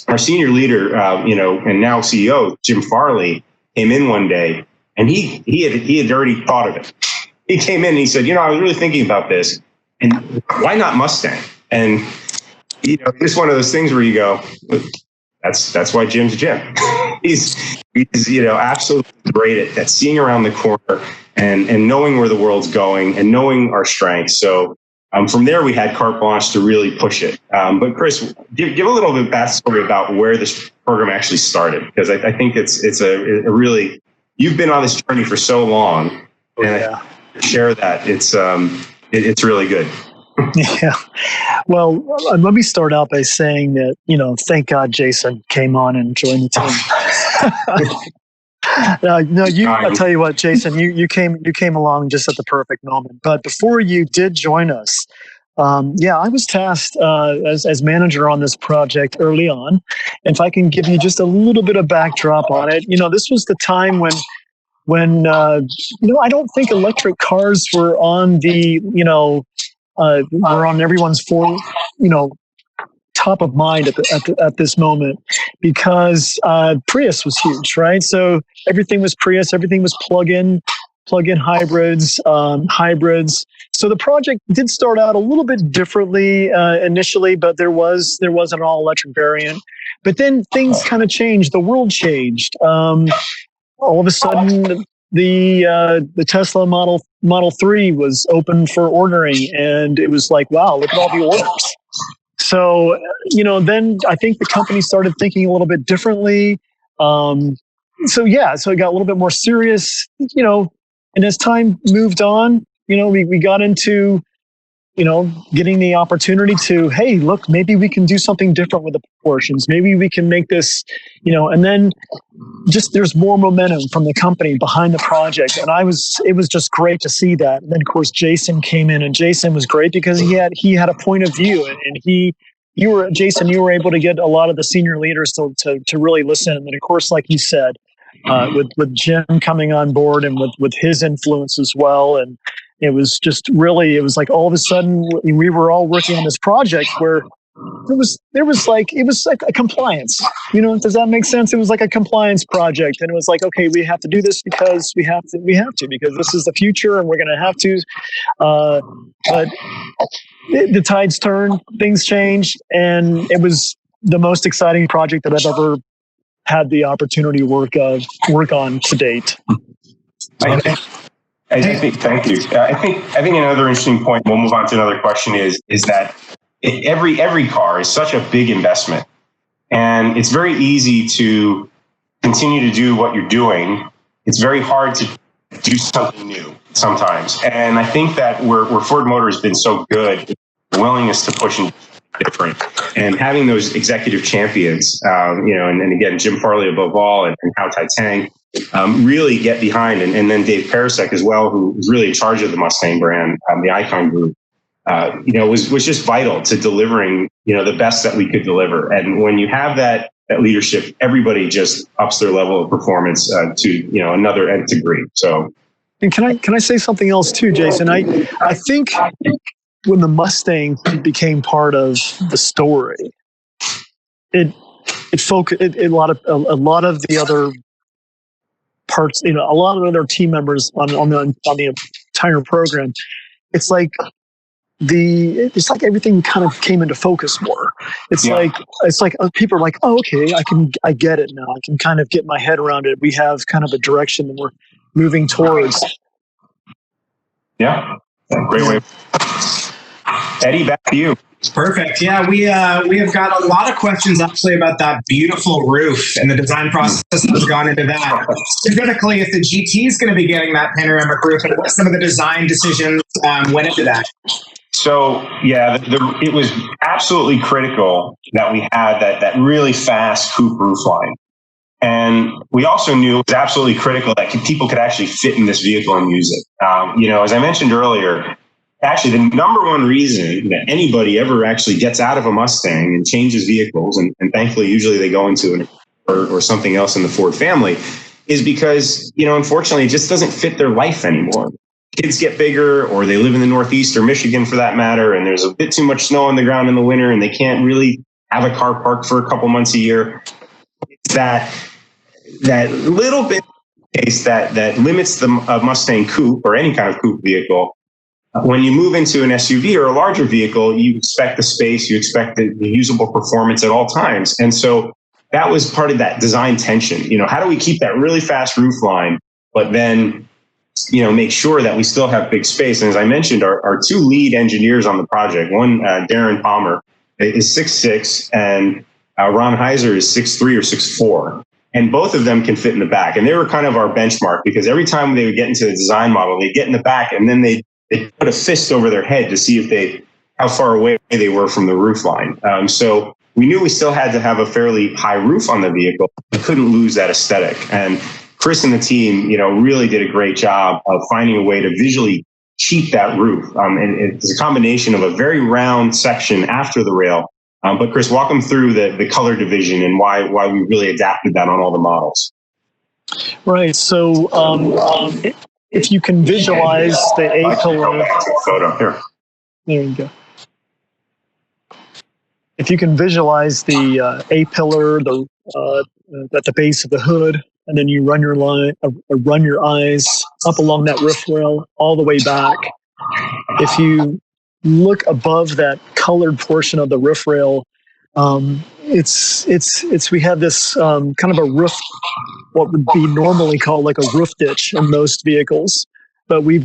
our senior leader, and now CEO, Jim Farley, came in one day and he had already thought of it. He came in and he said, I was really thinking about this and why not Mustang? And, it's one of those things where you go, that's why Jim's Jim. he's absolutely great at seeing around the corner and knowing where the world's going and knowing our strengths. So from there, we had carte blanche to really push it. But Chris, give a little bit of backstory about where this program actually started, because I think it's a really, you've been on this journey for so long, and I share that it's really good. Yeah. Well, let me start out by saying that, thank God Jason came on and joined the team. I'll tell you what, Jason, you came along just at the perfect moment. But before you did join us, I was tasked as manager on this project early on. And if I can give you just a little bit of backdrop on it, this was the time when I don't think electric cars were on the, were on everyone's top of mind at this moment, because Prius was huge, right? So everything was Prius, everything was plug-in hybrids. So the project did start out a little bit differently initially, but there was an all-electric variant. But then things kind of changed. The world changed. All of a sudden, the Tesla Model 3 was open for ordering, and it was like, wow, look at all the orders. So, then I think the company started thinking a little bit differently. So it got a little bit more serious, and as time moved on, we got into, getting the opportunity to, hey, look, maybe we can do something different with the proportions. Maybe we can make this, and then just there's more momentum from the company behind the project. And it was just great to see that. And then of course, Jason came in, and Jason was great because he had a point of view, and Jason, you were able to get a lot of the senior leaders to really listen. And then of course, like you said, with Jim coming on board and with his influence as well. And it was like all of a sudden we were all working on this project where it was like a compliance, does that make sense? It was like a compliance project, and it was like, okay, we have to do this because we have to because this is the future and we're going to have to, but the tides turned, things changed, and it was the most exciting project that I've ever had the opportunity to work on to date. Thank you. I think another interesting point, we'll move on to another question, is that every car is such a big investment, and it's very easy to continue to do what you're doing. It's very hard to do something new sometimes. And I think that where Ford Motor has been so good, the willingness to push and different, and having those executive champions, and again, Jim Farley above all, and Hao Tai-Tang, really get behind, and then Dave Parasek as well, who was really in charge of the Mustang brand, the Icon Group, was just vital to delivering, the best that we could deliver. And when you have that leadership, everybody just ups their level of performance to another nth degree. So, and can I say something else too, Jason? I think when the Mustang became part of the story, it focused a lot of the other parts, a lot of other team members on the entire program. It's like it's like everything kind of came into focus more. It's like people are like, oh, okay, I get it now. I can kind of get my head around it. We have kind of a direction that we're moving towards. Yeah, great way. Eddie, back to you. Perfect. Yeah, we have got a lot of questions actually about that beautiful roof and the design process that's gone into that. Specifically, if the GT is going to be getting that panoramic roof, and what some of the design decisions went into that. So yeah, it was absolutely critical that we had that really fast coupe roof line. And we also knew it was absolutely critical that people could actually fit in this vehicle and use it. As I mentioned earlier, actually the number one reason that anybody ever actually gets out of a Mustang and changes vehicles, and thankfully usually they go into or something else in the Ford family, is because, unfortunately it just doesn't fit their life anymore. Kids get bigger, or they live in the Northeast or Michigan for that matter, and there's a bit too much snow on the ground in the winter and they can't really have a car parked for a couple months a year. It's that little bit case that limits the Mustang coupe or any kind of coupe vehicle. When you move into an SUV or a larger vehicle, you expect the space, you expect the usable performance at all times. And so that was part of that design tension. How do we keep that really fast roof line, but then make sure that we still have big space? And as I mentioned, our two lead engineers on the project, one, Darren Palmer, is 6'6", and Ron Heiser is 6'3" or 6'4". And both of them can fit in the back. And they were kind of our benchmark, because every time they would get into the design model, they'd get in the back and then they'd put a fist over their head to see how far away they were from the roof line. So we knew we still had to have a fairly high roof on the vehicle. We couldn't lose that aesthetic. And Chris and the team, really did a great job of finding a way to visually keep that roof. And it's a combination of a very round section after the rail. But Chris, walk them through the color division and why we really adapted that on all the models. Right. So if you can visualize the A-pillar photo here. There you go. If you can visualize the A-pillar at the base of the hood, and then you run your eyes up along that roof rail all the way back. If you look above that colored portion of the roof rail, we have this kind of a roof, what would be normally called like a roof ditch in most vehicles, but we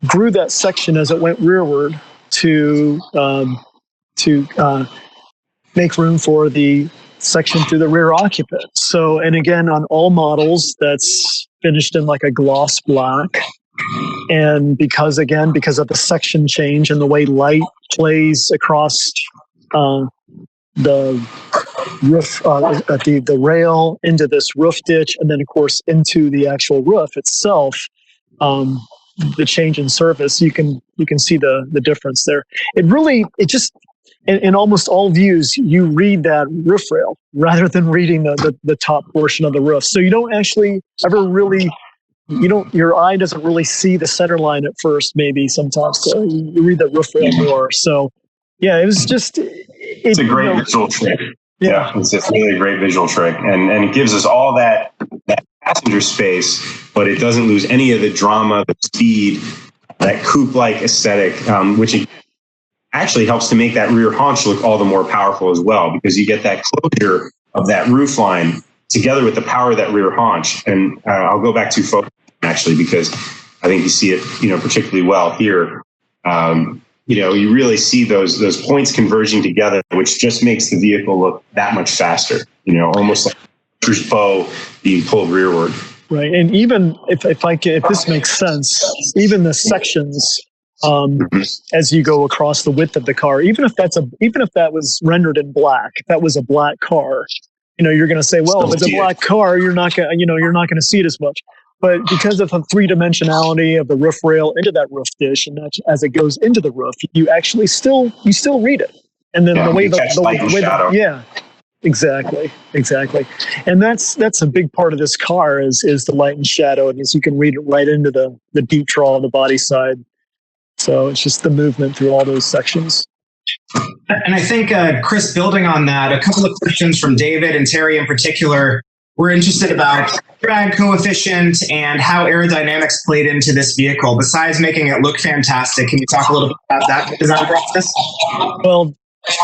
grew that section as it went rearward to make room for the section through the rear occupant. So, and again, on all models, that's finished in like a gloss black. And because of the section change and the way light plays across the roof, the rail into this roof ditch, and then of course into the actual roof itself, the change in surface, you can see the difference there. In almost all views, you read that roof rail rather than reading the top portion of the roof. So you don't actually ever really, your eye doesn't really see the center line at first, maybe sometimes. So you read the roof rail more. So yeah, it was just... It's a great visual trick. Yeah, it's just really a great visual trick. And it gives us all that passenger space, but it doesn't lose any of the drama, the speed, that coupe-like aesthetic, which actually helps to make that rear haunch look all the more powerful as well, because you get that closure of that roof line together with the power of that rear haunch. And I'll go back to photos actually, because I think you see it, particularly well here. You really see those points converging together, which just makes the vehicle look that much faster. Almost like a archer's bow being pulled rearward. Right, and even if this makes sense, even the sections. As you go across the width of the car, even if that was rendered in black, if that was a black car, you're going to say, well, if it's a black car, you're not going to see it as much. But because of the three-dimensionality of the roof rail into that roof dish, and as it goes into the roof, you actually still read it. And then the way exactly, and that's a big part of this car is the light and shadow, and as you can read it right into the deep draw on the body side. So it's just the movement through all those sections. And I think, Chris, building on that, a couple of questions from David and Terry in particular. we're interested about drag coefficient and how aerodynamics played into this vehicle. Besides making it look fantastic, can you talk a little bit about that design process? Well,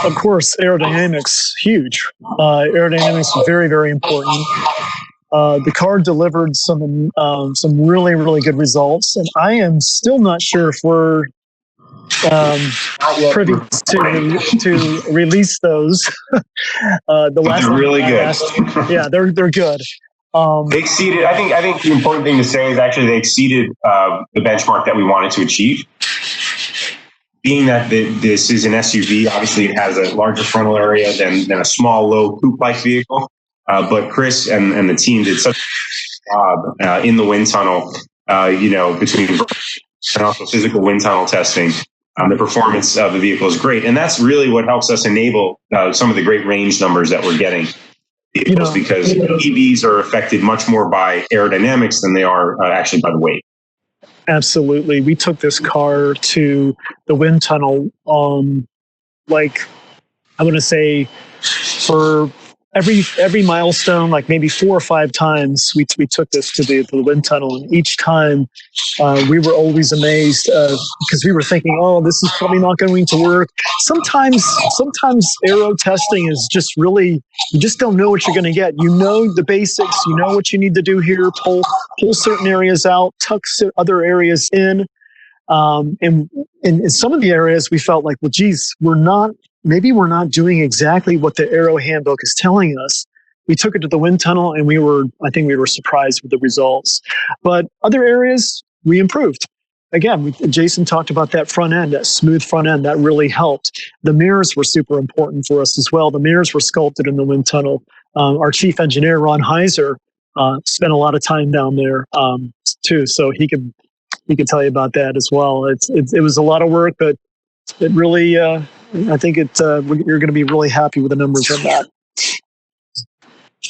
of course, aerodynamics, huge. Aerodynamics, very, very important. The car delivered some really, really good results, and I am still not sure if we're privy to release those. The last they're really good. Yeah, they're good. They exceeded. I think the important thing to say is actually they exceeded the benchmark that we wanted to achieve. Being that this is an SUV, obviously it has a larger frontal area than a small, low coupe-like vehicle. But Chris and the team did such a job in the wind tunnel, between and also physical wind tunnel testing. The performance of the vehicle is great. And that's really what helps us enable some of the great range numbers that we're getting. Vehicles, because EVs are affected much more by aerodynamics than they are actually by the weight. Absolutely. We took this car to the wind tunnel, I want to say for every milestone, like maybe 4 or 5 times, we took this to the wind tunnel, and each time we were always amazed because we were thinking, oh, this is probably not going to work. Sometimes aero testing is just really, you just don't know what you're going to get. You know the basics, you know what you need to do here, pull certain areas out, tuck other areas in. And in some of the areas we felt like, well, geez, maybe we're not doing exactly what the aero handbook is telling us. We took it to the wind tunnel, and I think we were surprised with the results. But other areas, we improved. Again, Jason talked about that front end, that smooth front end, that really helped. The mirrors were super important for us as well. The mirrors were sculpted in the wind tunnel. Our chief engineer, Ron Heiser, spent a lot of time down there too, so he could tell you about that as well. It was a lot of work, but it really, I think you're going to be really happy with the numbers on that.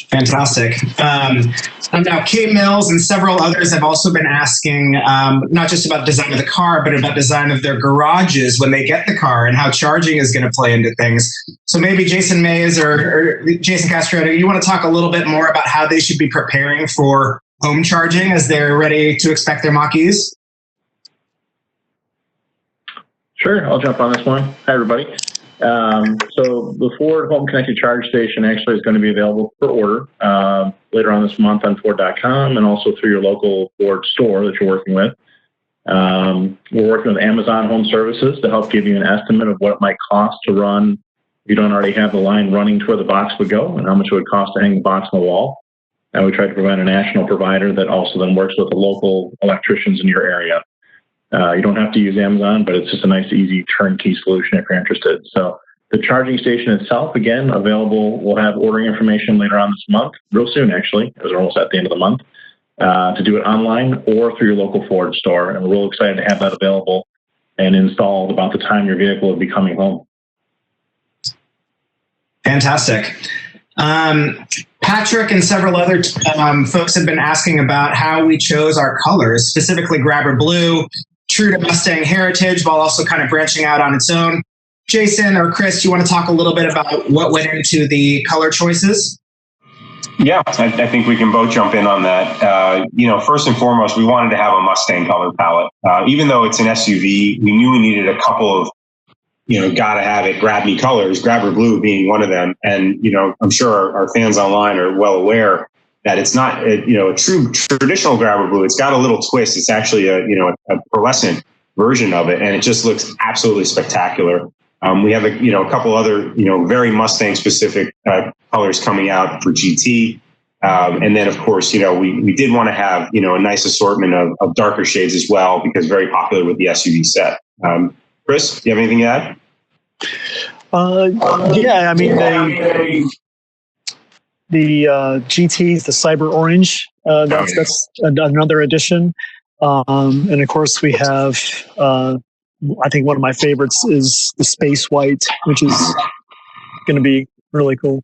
Fantastic. Now, Kay Mills and several others have also been asking not just about design of the car, but about design of their garages when they get the car and how charging is going to play into things. So maybe Jason Mays or Jason Castro, you want to talk a little bit more about how they should be preparing for home charging as they're ready to expect their Mach-E's? Sure, I'll jump on this one. Hi, everybody. So the Ford Home Connected Charge Station actually is going to be available for order later on this month on Ford.com and also through your local Ford store that you're working with. We're working with Amazon Home Services to help give you an estimate of what it might cost to run if you don't already have the line running to where the box would go and how much it would cost to hang the box on the wall. And we try to provide a national provider that also then works with the local electricians in your area. You don't have to use Amazon, but it's just a nice, easy turnkey solution if you're interested. So the charging station itself, again, available. We'll have ordering information later on this month, real soon, actually, because we're almost at the end of the month, to do it online or through your local Ford store. And we're real excited to have that available and installed about the time your vehicle will be coming home. Fantastic. Patrick and several other folks have been asking about how we chose our colors, specifically Grabber Blue, true to Mustang heritage, while also kind of branching out on its own. Jason or Chris, do you want to talk a little bit about what went into the color choices? Yeah, I think we can both jump in on that. First and foremost, we wanted to have a Mustang color palette. Even though it's an SUV, we knew we needed a couple of, gotta have it, grab me colors, Grabber Blue being one of them. And, I'm sure our fans online are well aware that it's not, a true traditional Grabber Blue. It's got a little twist. It's actually a pearlescent version of it. And it just looks absolutely spectacular. We have a couple other, very Mustang specific colors coming out for GT. And then of course, we did want to have, a nice assortment of darker shades as well, because very popular with the SUV set. Chris, do you have anything to add? Yeah, I mean, the GTs, the Cyber Orange, that's another addition. And of course we have, I think one of my favorites is the Space White, which is going to be really cool.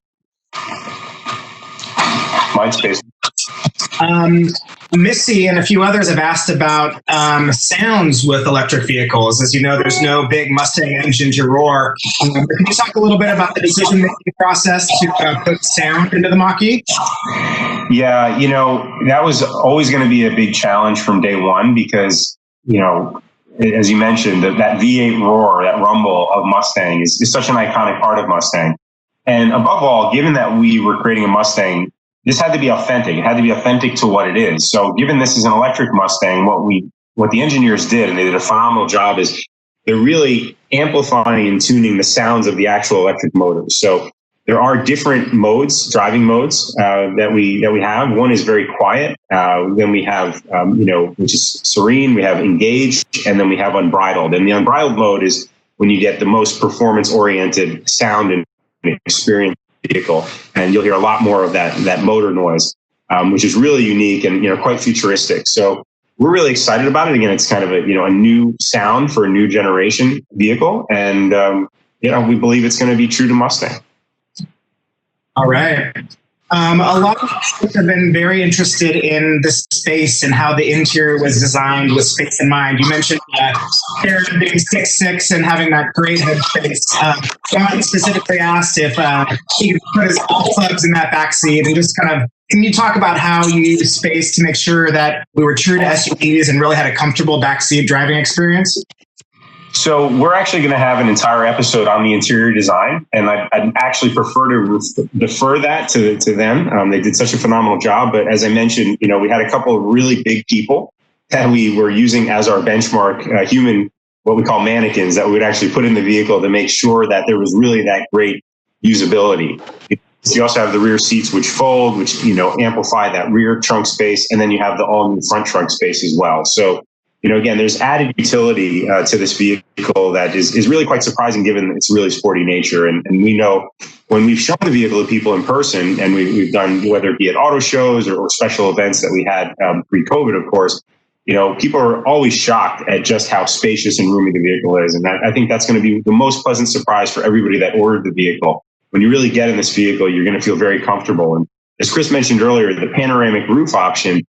Mine's Space. Missy and a few others have asked about sounds with electric vehicles. As you know, there's no big Mustang engine to roar. Can you talk a little bit about the decision-making process to put sound into the Mach-E? Yeah, that was always going to be a big challenge from day one because, as you mentioned, that V8 roar, that rumble of Mustang is such an iconic part of Mustang. And above all, given that we were creating a Mustang, this had to be authentic. It had to be authentic to what it is. So given this is an electric Mustang, what the engineers did, and they did a phenomenal job, is they're really amplifying and tuning the sounds of the actual electric motors. So there are different modes, driving modes that we have. One is very quiet. Then we have, which is serene. We have engaged, and then we have unbridled. And the unbridled mode is when you get the most performance-oriented sound and experience vehicle, and you'll hear a lot more of that motor noise, which is really unique and quite futuristic. So we're really excited about it. Again, it's kind of a new sound for a new generation vehicle, and we believe it's going to be true to Mustang. All right. A lot of people have been very interested in the space and how the interior was designed with space in mind. You mentioned Aaron being 6'6" and having that great head space. John specifically asked if he could put his plugs in that back seat, and just can you talk about how you used space to make sure that we were true to SUVs and really had a comfortable backseat driving experience? So we're actually going to have an entire episode on the interior design, and I'd actually prefer to defer that to them. They did such a phenomenal job, but as I mentioned, we had a couple of really big people that we were using as our benchmark human, what we call mannequins, that we would actually put in the vehicle to make sure that there was really that great usability. You also have the rear seats which fold, which amplify that rear trunk space, and then you have the all-new front trunk space as well. So again, there's added utility to this vehicle that is really quite surprising given its really sporty nature. And we know when we've shown the vehicle to people in person, and we've done, whether it be at auto shows or special events that we had pre-COVID, of course, people are always shocked at just how spacious and roomy the vehicle is. And I think that's going to be the most pleasant surprise for everybody that ordered the vehicle. When you really get in this vehicle, you're going to feel very comfortable. And as Chris mentioned earlier, the panoramic roof option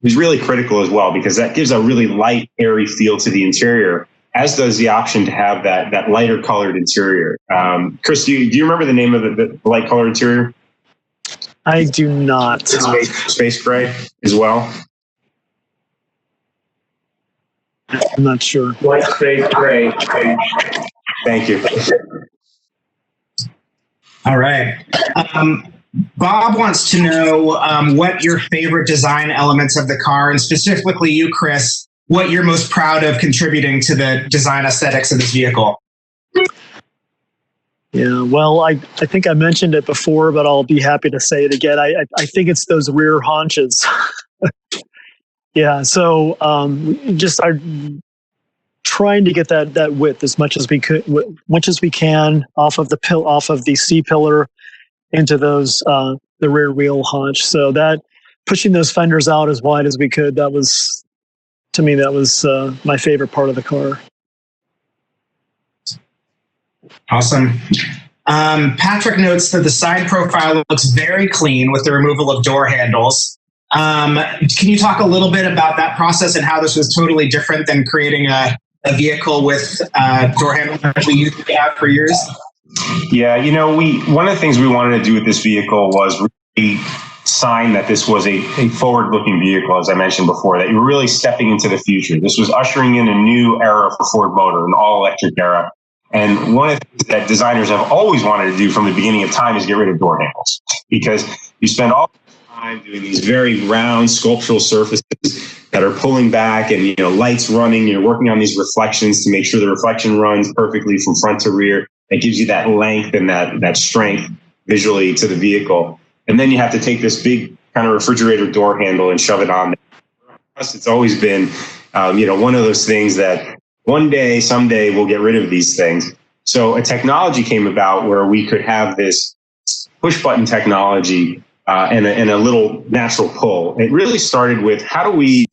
is really critical as well, because that gives a really light, airy feel to the interior, as does the option to have that lighter colored interior. Chris, do you remember the name of the light colored interior? I do not. Space gray as well? I'm not sure. Light space gray. Thank you. All right. Bob wants to know what your favorite design elements of the car, and specifically you, Chris, what you're most proud of contributing to the design aesthetics of this vehicle. Yeah, well, I think I mentioned it before, but I'll be happy to say it again. I think it's those rear haunches. Yeah, so just trying to get that width as much as we could, much as we can, off of the C pillar into those the rear wheel haunch. So that pushing those fenders out as wide as we could, that was my favorite part of the car. Awesome. Patrick notes that the side profile looks very clean with the removal of door handles. Can you talk a little bit about that process and how this was totally different than creating a vehicle with door handles that we used to have for years? Yeah, one of the things we wanted to do with this vehicle was really sign that this was a forward-looking vehicle, as I mentioned before, that you're really stepping into the future. This was ushering in a new era for Ford Motor, an all-electric era. And one of the things that designers have always wanted to do from the beginning of time is get rid of door handles, because you spend all time doing these very round sculptural surfaces that are pulling back, and lights running. You're working on these reflections to make sure the reflection runs perfectly from front to rear. It gives you that length and that strength visually to the vehicle. And then you have to take this big kind of refrigerator door handle and shove it on there. For us, it's always been, one of those things that someday we'll get rid of these things. So a technology came about where we could have this push button technology and a little natural pull. It really started with, how do we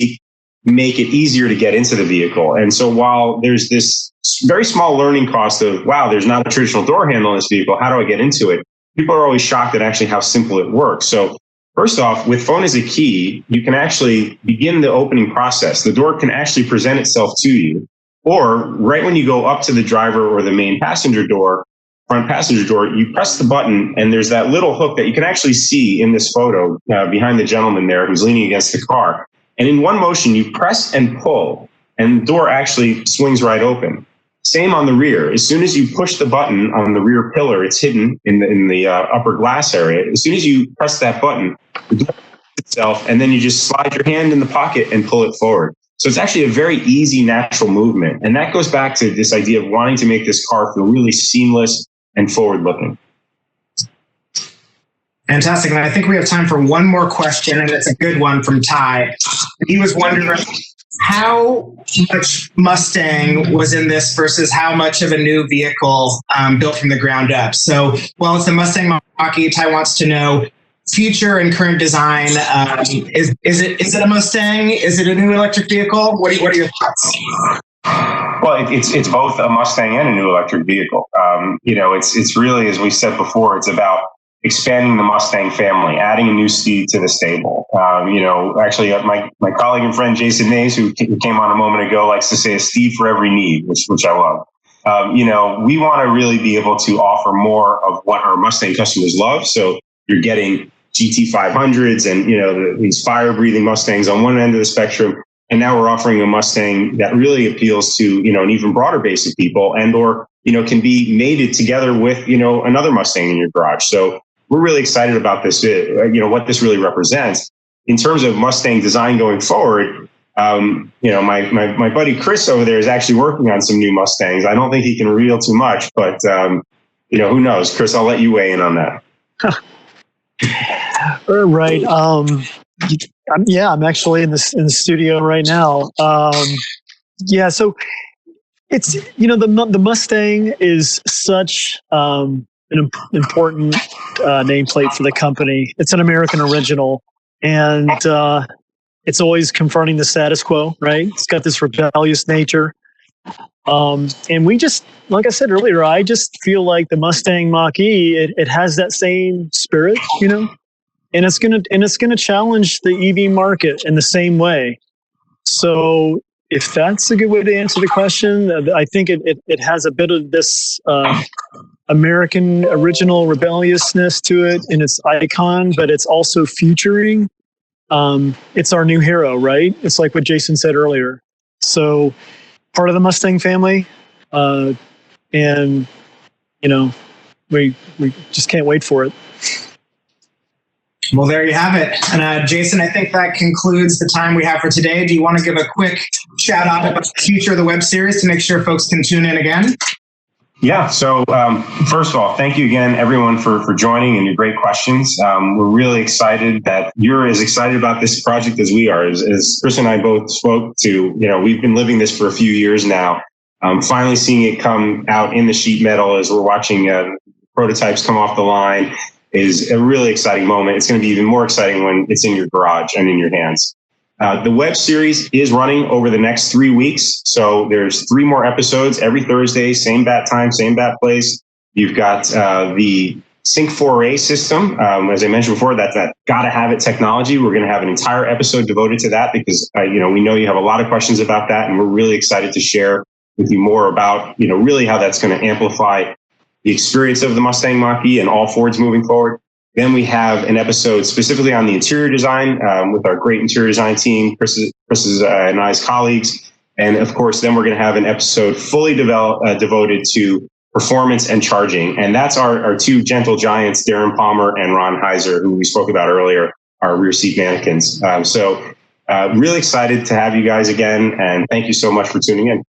make it easier to get into the vehicle? And so while there's this very small learning cost of, wow, there's not a traditional door handle in this vehicle, how do I get into it? People are always shocked at actually how simple it works. So First off, with phone as a key, you can actually begin the opening process. The door can actually present itself to you. Or right when you go up to the driver or the main passenger door, front passenger door, you press the button and there's that little hook that you can actually see in this photo behind the gentleman there who's leaning against the car. And in one motion, you press and pull and the door actually swings right open. Same on the rear. As soon as you push the button on the rear pillar, it's hidden in the upper glass area. As soon as you press that button, the door opens itself, and then you just slide your hand in the pocket and pull it forward. So it's actually a very easy, natural movement. And that goes back to this idea of wanting to make this car feel really seamless and forward-looking. Fantastic. And I think we have time for one more question, and it's a good one from Ty. He was wondering how much Mustang was in this versus how much of a new vehicle built from the ground up. So while it's the Mustang Mach-E, Ty wants to know future and current design. Is it a Mustang? Is it a new electric vehicle? What are your thoughts? Well, it's both a Mustang and a new electric vehicle. It's really, as we said before, it's about expanding the Mustang family, adding a new steed to the stable. Actually, my colleague and friend Jason Mays, who came on a moment ago, likes to say a steed for every need, which I love. We want to really be able to offer more of what our Mustang customers love. So you're getting GT500s and these fire-breathing Mustangs on one end of the spectrum, and now we're offering a Mustang that really appeals to an even broader base of people, and/or can be mated together with another Mustang in your garage. So we're really excited about this. What this really represents in terms of Mustang design going forward. My buddy Chris over there is actually working on some new Mustangs. I don't think he can reveal too much, but who knows? Chris, I'll let you weigh in on that. Right. I'm actually in the studio right now. So it's the Mustang is such an important nameplate for the company. It's an American original, and it's always confronting the status quo. Right? It's got this rebellious nature, and we just, like I said earlier, I just feel like the Mustang Mach-E it has that same spirit, and it's gonna challenge the EV market in the same way. So if that's a good way to answer the question, I think it has a bit of this American original rebelliousness to it in its icon, but it's also futuring. It's our new hero, right? It's like what Jason said earlier. So part of the Mustang family, and we just can't wait for it. Well, there you have it. And Jason, I think that concludes the time we have for today. Do you want to give a quick shout out about the future of the web series to make sure folks can tune in again? Yeah. So first of all, thank you again, everyone, for joining and your great questions. We're really excited that you're as excited about this project as we are. As Chris and I both spoke to, we've been living this for a few years now. Finally seeing it come out in the sheet metal as we're watching prototypes come off the line is a really exciting moment. It's going to be even more exciting when it's in your garage and in your hands. The web series is running over the next 3 weeks. So there's 3 more episodes every Thursday, same bat time, same bat place. You've got the Sync 4A system. As I mentioned before, that's that gotta have it technology. We're going to have an entire episode devoted to that because, we know you have a lot of questions about that, and we're really excited to share with you more about, really how that's going to amplify the experience of the Mustang Mach-E and all Fords moving forward. Then we have an episode specifically on the interior design with our great interior design team, Chris's and I's colleagues. And of course, then we're going to have an episode fully devoted to performance and charging. And that's our 2 gentle giants, Darren Palmer and Ron Heiser, who we spoke about earlier, our rear seat mannequins. So really excited to have you guys again. And thank you so much for tuning in.